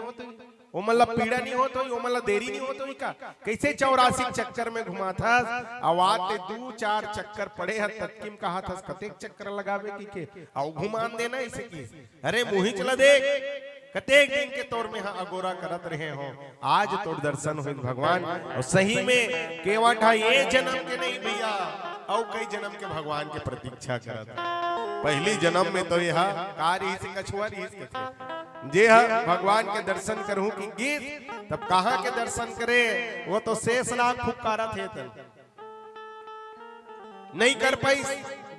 वो मन पीड़ा नहीं होत वो मन देरी नहीं होत का कैसे 84 चक्कर में घुमा था आवाज 2-4 चक्कर पड़े है तत्किम कहा था कतेक चक्कर लगावे की के औ घुमान देना इसे की अरे मुही चला देख कतेक दिन के तौर में हाँ अगोरा करत रहे हो, आज तोर दर्शन हुई भगवान। और सही में केवटा ये जन्म के नहीं भैया, और कई जन्म के भगवान के प्रतीक्षा करत। पहली जन्म में तो यह कार्य से कछुआ जे भगवान के दर्शन करहूं कि गीत, तब कहाँ के दर्शन करे, वो तो शेषनाग फुफकारा थे तन नहीं कर पाई।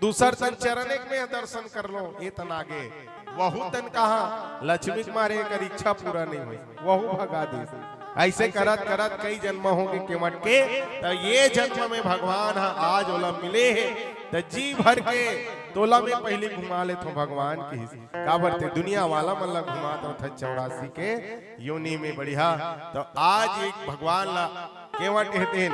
दूसर तन चरण एक में दर्शन कर लो, ये तन आगे वहु तन कहा लक्ष्मी मारे कर इच्छा पूरा नहीं हुई, वहु भगा दी। ऐसे करत करत कई जन्म होंगे केवट के, तो ये जन्म में भगवान आज ओला मिले है, तो जी भर के तोला में पहले घुमा ले तो भगवान की काबर ते दुनिया वाला मतलब घुमा तो था 84 के योनि में बढ़िया। तो आज एक भगवान ला केवट कहते हैं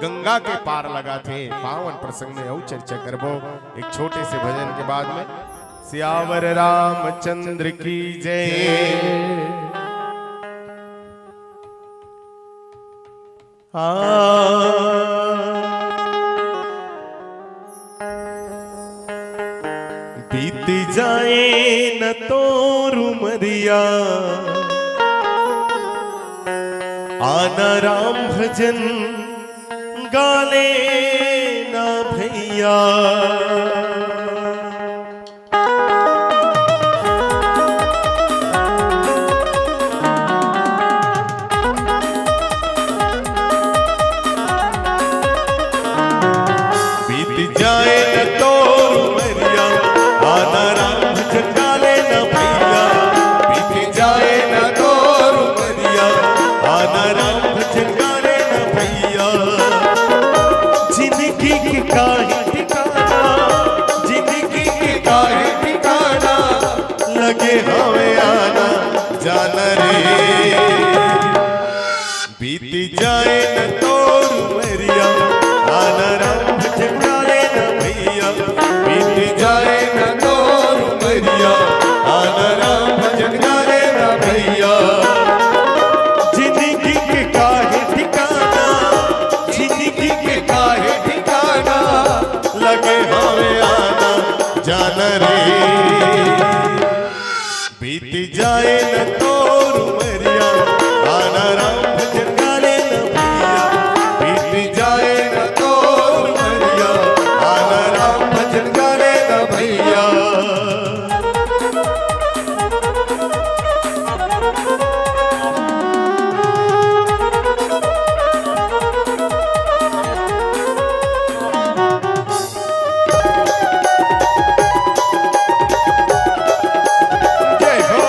गंगा के पार लगा थे। पावन प्रसंग में और चर्चा करबो एक छोटे से भजन के बाद में। सियावर रामचंद्र की जय। बीत जाए न तो उमरिया, आना राम भजन गाले ना भैया। बीत जाए न तो उमरिया, आना राम भजन गाले ना भैया। बीत जाए न तो उमरिया, आना राम भजन गाले ना भैया। जिंदगी की काहे ठिकाना, जिंदगी की काहे ठिकाना, लगे हमें आना जाना रे। बीत जाए न तो उमरिया, आना राम भजन गाले ना भैया। बीत जाए न तो उमरिया, आना राम भजन गाले ना भैया। जिंदगी के काहे ठिकाना, जिंदगी के काहे ठिकाना, लगे हमें आना जाना रे। बीत जाए न तो उमरिया, आना राम भजन गाले ना भैया। बीत जाए न तो उमरिया, आना राम भजन गाले ना भैया। जय हो।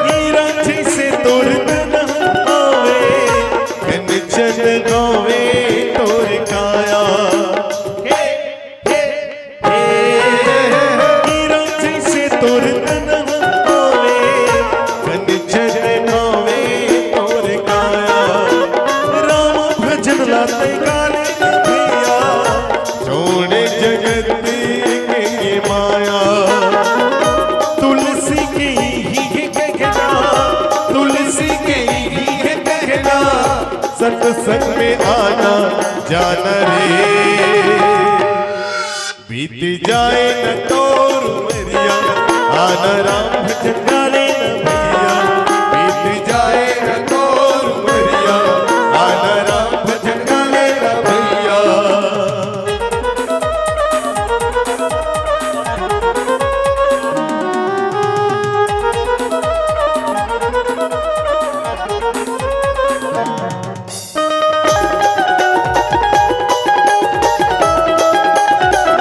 हीरा जैसे तोर तन आवे, कंचन गावे तोर काया। हीरा जैसे तोर तन आवे, कंचन गावे तोर काया। राम भजन लाते गाले ना भैया, छोड़े जगत के ये माया। तुलसी की ही कहना, तुलसी की ही कहना, सत्संग में आना जाना रे। बीत जाए न तो उमरिया, आना राम भजन गाले ना भैया। बीत जाए न तो उमरिया, आना राम भजन गाले ना भैया।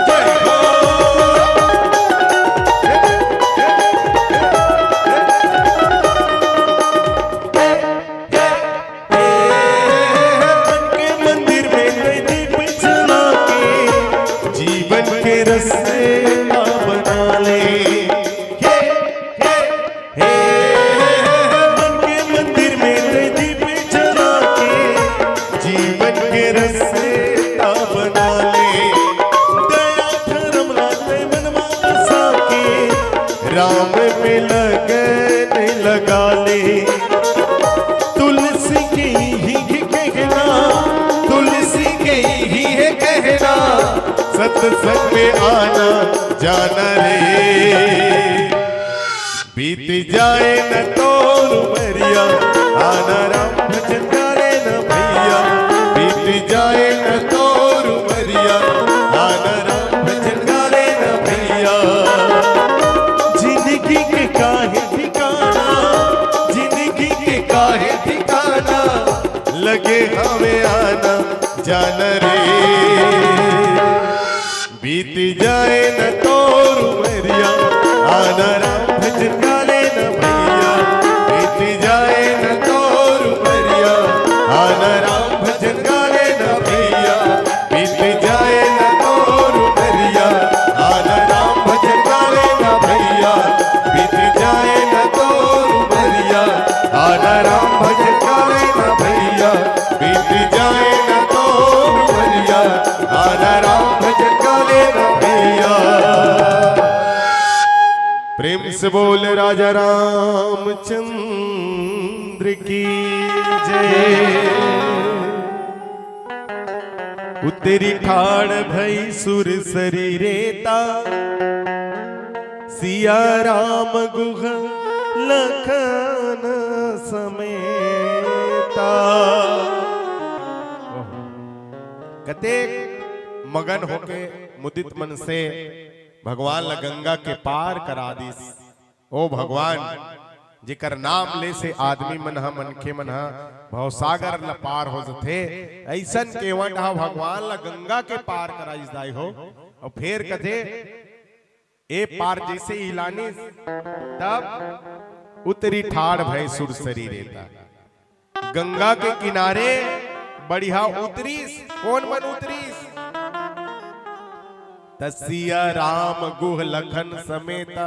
जय हो। मन के मंदिर में नए दीप जला के, जीवन के रस्ते ना बना ले। मन के मंदिर में नए दीप जला के, जीवन के रस्ते ना बना ले। दया धर्म लाते मन बसा के, राम में लगन लगा ले। तुलसी की ही कहना, तुलसी सत्संग में आना जाना रे। बीत जाए न तो उमरिया आना राम भजन करे न भैया। बीत जाए न तो उमरिया आना राम भजन करे न भैया। जिंदगी के काहे ठिकाना, जिंदगी के काहे ठिकाना, लगे हमें आना जाना रे। बीत जाए न तो उमरिया आना राम भजन करे न भैया। बीत जाए न तो उमरिया आना राम भजन करे न भैया। बीत जाए न तो उमरिया आना राम भजन करे न भैया। बीत जाए न तो उमरिया आना राम भजन करे न भैया। बीत जाए न तो उमरिया आना राम भजन करे न भैया। प्रेम से बोल राजा रामचंद्र की जय। उतरी ठाड़ भई सुर सरी रेता, सिया राम गुह लखन समेता। कते मगन होके मुदित मन से भगवान ला गंगा के पार करा दिस। ओ भगवान जिकर नाम ले से आदमी मन हा मनखे मन हा भवसागर ला पार हो जथे। ऐसन केवट हा भगवान ला गंगा के पार कराइस दाई हो। और फिर कथे ए पार जैसे हिलानी तब उतरी ठाड़ भय सुर सरी रेता। गंगा के किनारे बढ़िया उतरीस। कौन मन उतरीस? तसिया राम गुह लखन समेता।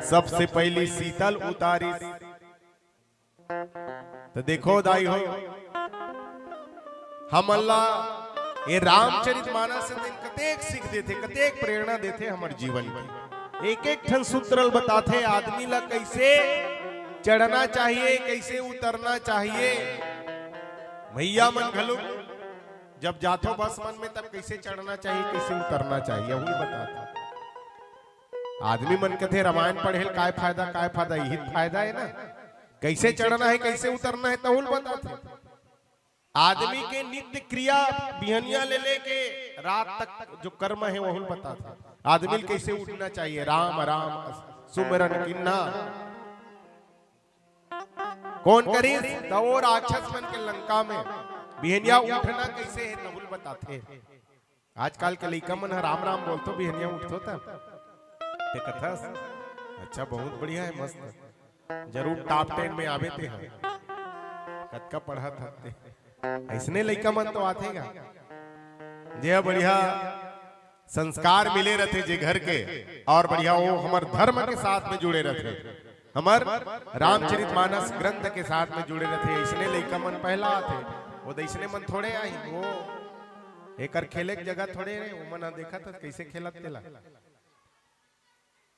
सबसे पहली शीतल उतारी। तो देखो दाई हो हम अल्लाह ये रामचरितमानस से कतेक सीख देते, कतेक प्रेरणा देते हमारे जीवन की। एक एक ठन सूत्रल बताते आदमी ला कैसे चढ़ना चाहिए, कैसे उतरना चाहिए। भैया मन घलो जब जातो बस मन में तब कैसे चढ़ना चाहिए, कैसे उतरना चाहिए वही बताता। आदमी मन कथे रामायण पढ़े काय फायदा, काय फायदा, यही फायदा है ना। कैसे चढ़ना है, कैसे उतरना है तहुल बताते। आदमी के नित्य क्रिया बिहनिया ले लेके रात तक जो कर्म है वहुल बताते। आदमी कैसे उठना चाहिए, राम राम सुमरन किन्ना कौन करी। तो वो राक्षस मन के लंका में बिहनिया उठना कैसे है तहुल बताते। आजकल के लइका मन राम राम बोलतो बिहनिया उठतो तब ते कथस। अच्छा बहुत बढ़िया है, मस्त जरूर टॉप 10 में आवे थे हम कतका पढ़ा था। ऐसने लइका मन तो आते गा जे बढ़िया संस्कार मिले रहते जे घर के, और बढ़िया वो हमार धर्म के साथ में जुड़े रहते, हमार रामचरितमानस ग्रंथ के साथ में जुड़े रहते। ऐसने लइका मन पहला आते। वो दैसने मन थोड़े आई, वो एकर खेले के जगह थोड़े रहे। वो मन देखा था कैसे खेलत तेला।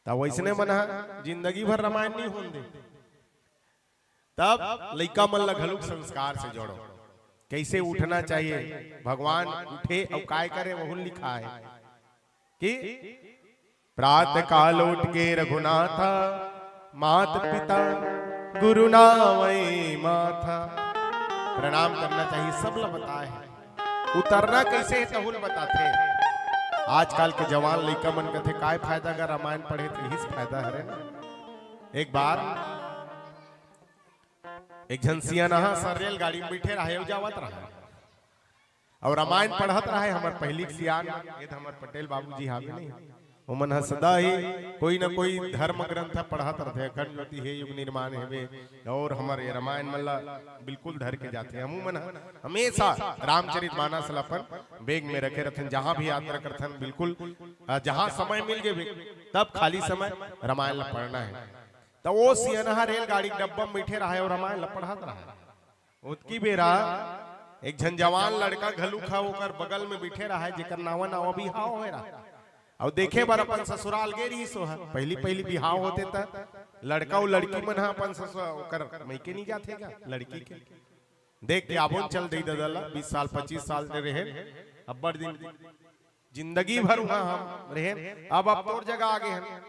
तब वैसने मन जिंदगी भर रामायण नहीं होन दे। तब लइका मन ला घलुक संस्कार से जोड़ो, कैसे उठना चाहिए। भगवान उठे और काय करे वह लिखा है कि प्रातः काल उठ के रघुनाथा, मात पिता गुरु नावै माथा। प्रणाम करना चाहिए, सब ला बताए है। उतरना कैसे है तहुल बताते। आजकल के जवान लइका मन कथे काय फायदा अगर रामायण पढ़े तो यही फायदा है ना। एक बार एक झंसिया नहा सर रेलगाड़ी में बैठे रहे जावत रहा और रामायण पढ़त रहे। हमार पहली सियान ये हमार पटेल बाबूजी हावी नहीं उमन सदा ही कोई ना कोई धर्म ग्रंथ पढ़त रहते। अखंड ज्योति है, युग निर्माण है, और हमारे रामायण मल्ला बिल्कुल धर के जाते हैं। अमूमन हमेशा रामचरितमानस अपन बैग में रखे रहते। जहां भी यात्रा करते बिल्कुल जहां समय मिल जाए तब खाली समय रामायण पढ़ना है। तो वो सियनहा रेलगाड़ी डब्बा में बैठे रहा और रामायण पढ़त रहा। उतकी बेरा एक झन जवान लड़का घलू खा होकर बगल में बैठे रहा है, जेकर नावा नावा भी हाव हो रहा। और देखे बार अपन ससुराल गे रही सो है। पहली पहली बिहाव होते था लड़का और लड़की मन अपन ससुर मैके नहीं जाते क्या लड़की के देख के आबोन चल दे दला 20 साल 25 साल दे रहे। अब बड़ दिन जिंदगी भर वहां हम रहे, अब तोर जगह आगे हैं,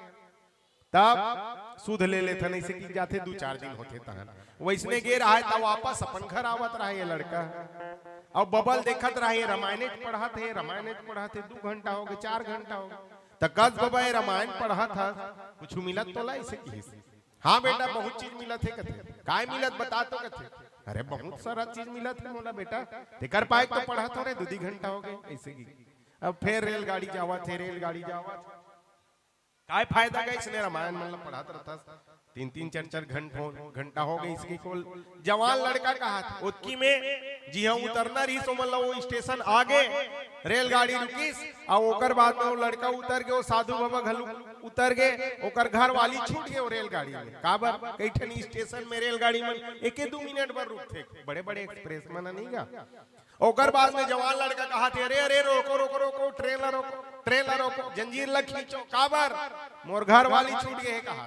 तब सुध ले लेते नहीं से कि जाते 2-4 दिन होते तहन वैसने गे रहा है, तब वापस अपन घर आवत रहा ये लड़का, अब बबल देखत रहे, रामायण पढ़ा थे 2 घंटा हो गए, 4 घंटा हो गए, तो कस बाबा रामायण पढ़ा था, कुछ मिलत तो ला इसे की? हाँ बेटा बहुत चीज मिलत है, कथे काय मिलत बता तो कथे, अरे बहुत सारा चीज मिलत है मोला बेटा, तेकर पाए तो पढ़ा तो रे 2 घंटा हो गए ऐसे की। अब फिर रेलगाड़ी जावा थे, काय फायदा गई इसने रामायण मतलब पढ़ाता रहता, 3-3 4-4 घंटा हो गई इसकी कोल। जवान लड़का कहा था उतकी में जी हाँ उतरना रही, सो मतलब वो स्टेशन आगे रेलगाड़ी रुकीस, और ओकर बाद में वो लड़का उतर गए, साधु बाबा घलू उतर गए, ओकर घर वाली छूट गए वो रेलगाड़ी में, काबर कई ठन स्टेशन में रेलगाड़ी में 1-2 मिनट पर रुकते, बड़े बड़े एक्सप्रेस में नहीं गा। ओकर बाद में जवान लड़का कहा थे, अरे अरे रोको रोको रोको, ट्रेन ला रोको, जंजीर ला खींचो, काबर मोर घर वाली छूट गए कहा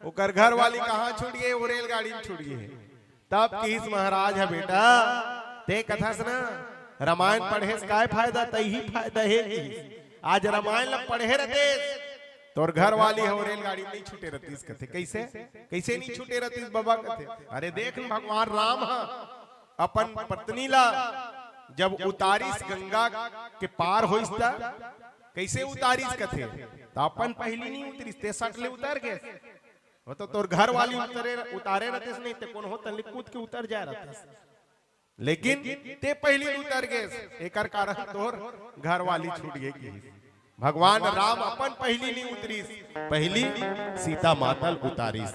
ओकर घर वाली कहाँ छूट गए, वो रेलगाड़ी में छूट गए। तब किस महाराज है बेटा, ते कथा सुना, रामायण पढ़े से काय फायदा, तही फायदा है, आज रामायण ला पढ़े रहते तोर घर वाली है वो रेलगाड़ी नहीं छूटे रहती, कथे कैसे नहीं छूटे रहती बाबा, कथे अरे देख भगवान राम है अपन पत्नी ला जब उतारिस गंगा के पार होइस ता कैसे उतारिस कथे, तो अपन पहली नहीं उतरिस, ते सटले उतर गए, वो तो तोर घर वाली उतारे रहते नहीं, ते कौन होता कूद के उतर जा रहता, लेकिन ते पहली उतर गए, एकर कारण तोर घर वाली छूट गई। भगवान राम अपन पहली नहीं उतरिस, पहली सीता मातल उतारिस,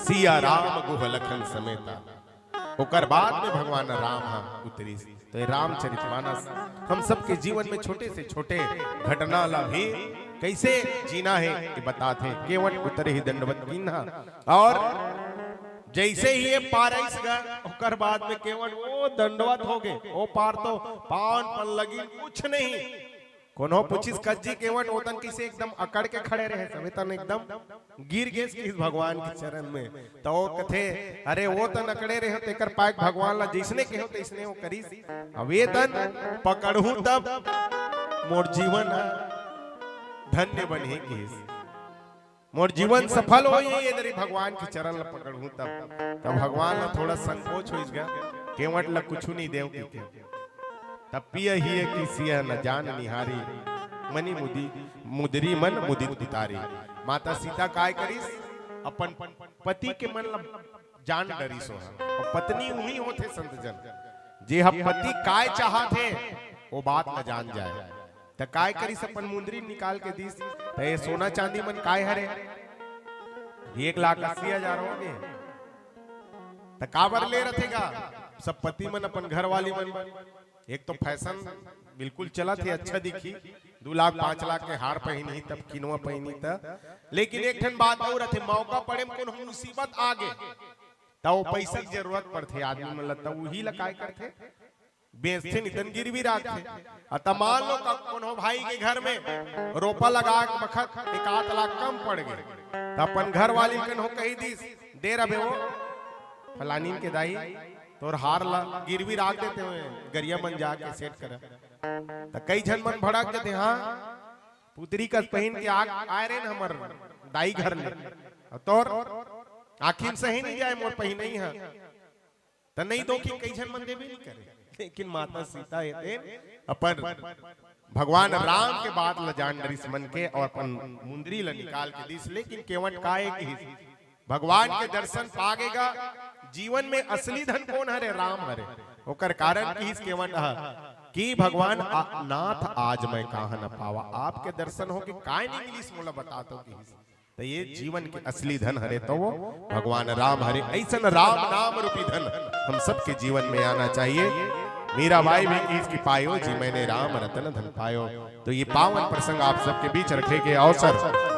सिया राम गुह लखन समेता, ओकर बाद में भगवान राम उतरी। तो ये रामचरितमानस हम सबके जीवन में छोटे से छोटे घटना ला भी कैसे जीना है ये बताते, केवल उतरे ही दंडवत कीन्हा, और जैसे ही ये पार आइस गए ओकर बाद में केवल वो दंडवत हो गए, वो पार तो पावन पन लगी कुछ नहीं, कोनो पूछिस कज्जी केवट ओतन किसे एकदम अकड़ के खड़े रहे, सभी तन एकदम गिर गए इस भगवान के चरण में, तो वो कथे अरे वो तन अकड़े रहे तेकर पाक भगवान ला जिसने कहो तैसने वो करीस, अब ये तन पकड़ू तब मोर जीवन धन्य बने केस, मोर जीवन सफल हो ये यदि भगवान के चरण ला पकड़ू तब भगवान ला थोड़ा संकोच हो गया, केवट ला कुछ नहीं देव की, तब पिया ही की सिया न जान निहारी, मनी मुदरी मन मुदित उतारी। माता सीता काय करीस, अपन पति के मन जान डरी सो, और पत्नी उही होते संत जन, जे हम पति काय चाहते वो बात न जान जाए, त काय करीस अपन मुंदरी निकाल के दीस, त ये सोना चांदी मन काय हरे 1,80,000 हो गए, त काबर ले रथेगा सब पति मन अपन घर वाली मन, एक तो फैशन बिल्कुल चला थी, अच्छा दिखी, 2 लाख 5 लाख के हार पहनी तब किनवा पहनी था, लेकिन एक ठन बात और थे, मौका पड़े में कोनो मुसीबत आ गए तो वो पैसा की जरूरत पड़ते आदमी में लगता वही लकाय करते बेचते नितन गिरवी रखते, मान लो कोनो भाई के घर में रोपा लगा बखत 1 लाख कम पड़ गए, तो अपन घर वाली कन हो कही दी दे रहे वो फलानी के दाई और हार ला गिरवी राख देते हुए गरिया मन जाके सेट कर, तो कई जन मन भड़क देते, हाँ पुतरी का पहन के आए रे हमर दाई घर ले, तोर आखिर सही नहीं जाए मोर पहन नहीं है, तो नहीं दो कि कई जन मन दे भी नहीं करे, लेकिन माता सीता ये अपन भगवान राम के बात ल जान डरिस मन के, और अपन मुंदरी ल निकाल के दिस, लेकिन केवट काहे की भगवान के दर्शन पागेगा, जीवन में असली धन कौन हरे, राम हरे, ओकर कारण की केवट कि भगवान नाथ आज मैं कहा न पावा, आपके दर्शन हो के काय नहीं मिली मोला बता तो की, तो ये जीवन के असली धन हरे तो वो भगवान राम हरे, ऐसा राम नाम रूपी धन हम सबके जीवन में आना चाहिए। मीराबाई भी इसकी पायो जी मैंने राम रतन धन पायो, तो ये पावन प्रसंग आप सबके बीच रखे के अवसर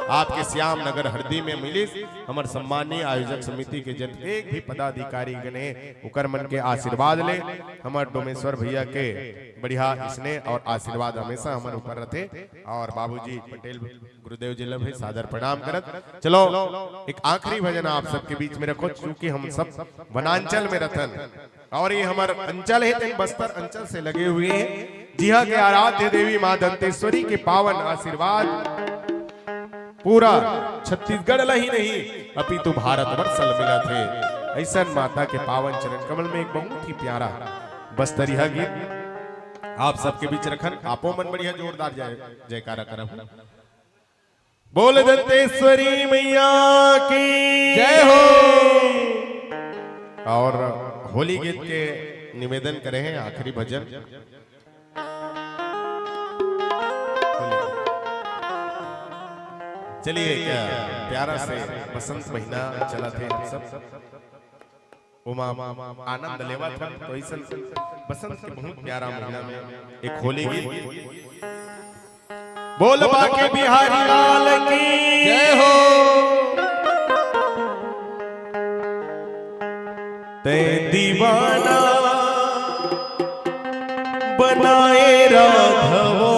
आपके श्याम नगर हरदी में मिली हमार सम्मानीय आयोजक समिति के जतेक भी पदाधिकारी गणे उकर मन के आशीर्वाद ले हमार डोमेश्वर भैया के बढ़िया स्नेह और आशीर्वाद हमेशा हमारे ऊपर रहते और बाबूजी पटेल गुरुदेव जी भाई सादर प्रणाम करत। चलो एक आखिरी भजन आप सबके बीच में रखो, क्योंकि हम सब वनांचल में रहते और ये हमारे अंचल है तो बस्तर अंचल से लगे हुए हैं। जी हाँ, के आराध्य देवी मां दंतेश्वरी के पावन आशीर्वाद पूरा छत्तीसगढ़ ला ही नहीं अपितु भारत वर्षल मिला थे। ऐसा माता के पावन चरण कमल में एक बहुत ही प्यारा बस्तरिया गीत आप सबके बीच रखन। आपो मन बढ़िया जोरदार जयकारा करब। बोल दंतेश्वरी मैया की जय हो। और होली गीत के निवेदन करे हैं आखिरी भजन। चलिए क्या प्यारा से बसंत महीना चला थे सब उमा आनंद लेवा था, तो ऐसा बसंत के बहुत प्यारा महीना में एक होली गीत। बोल बाके बिहारी लाल की जय हो। ते दीवाना बनाए राघवो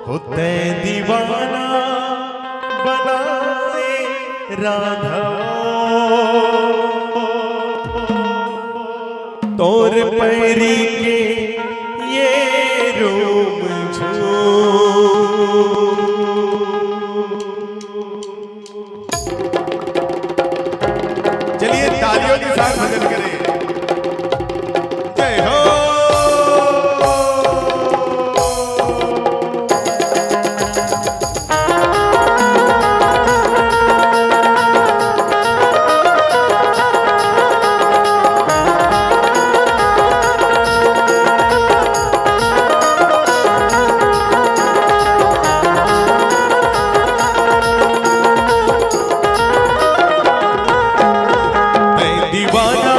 होते दीवाना बनाए राघवो तोर पैरी के ये रोम चलिए तालियों के साथ भजन करें। जय हो। दीवाना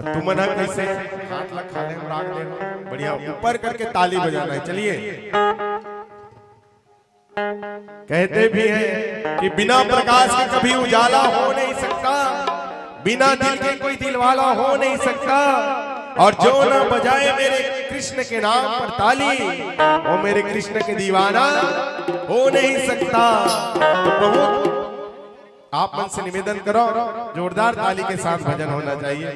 और तुम ना कैसे हाथ लग खा ले हम राग दे रहे हो। बढ़िया ऊपर करके ताली बजाना है। चलिए कहते भी हैं कि बिना प्रकाश के कभी उजाला हो नहीं सकता, बिना दिल के कोई दिलवाला हो नहीं सकता, और जो न बजाए मेरे कृष्ण के नाम पर ताली वो मेरे कृष्ण के दीवाना हो नहीं सकता। तो बहुत आप मन से निवेदन करो, जोरदार ताली के साथ भजन होना चाहिए।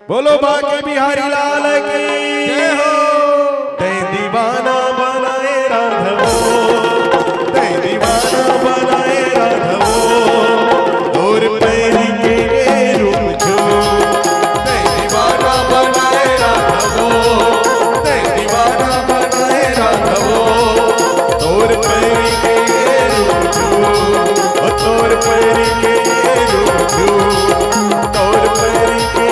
बोलो बाके बिहारी लाल की जय हो। ते दीवाना बनाए राघवो, ते दीवाना बनाए राघवो, और पैरी के रूप जो, ते दीवाना बनाए राघवो, ते दीवाना बनाए राघवो, और पैरी के रूप जो, तोर पैरी के रूप जो, तोर पैरी के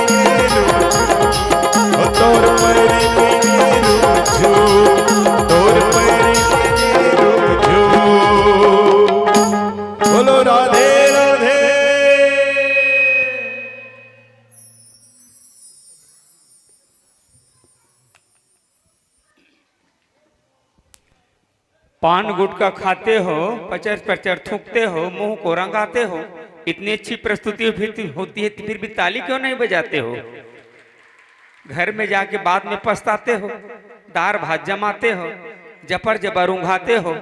रूप जो, तोर पैरी के रूप जो, तोर पैरी के रूप जो। बोलो राधे राधे। पान गुटखा खाते हो, पचर पचर थूकते हो, मुंह को रंगाते हो, इतनी अच्छी प्रस्तुति होती है तो फिर भी ताली क्यों नहीं बजाते हो? घर में जाके बाद में पछताते हो, दार भात जमाते हो, जपर जबर उंघाते हो,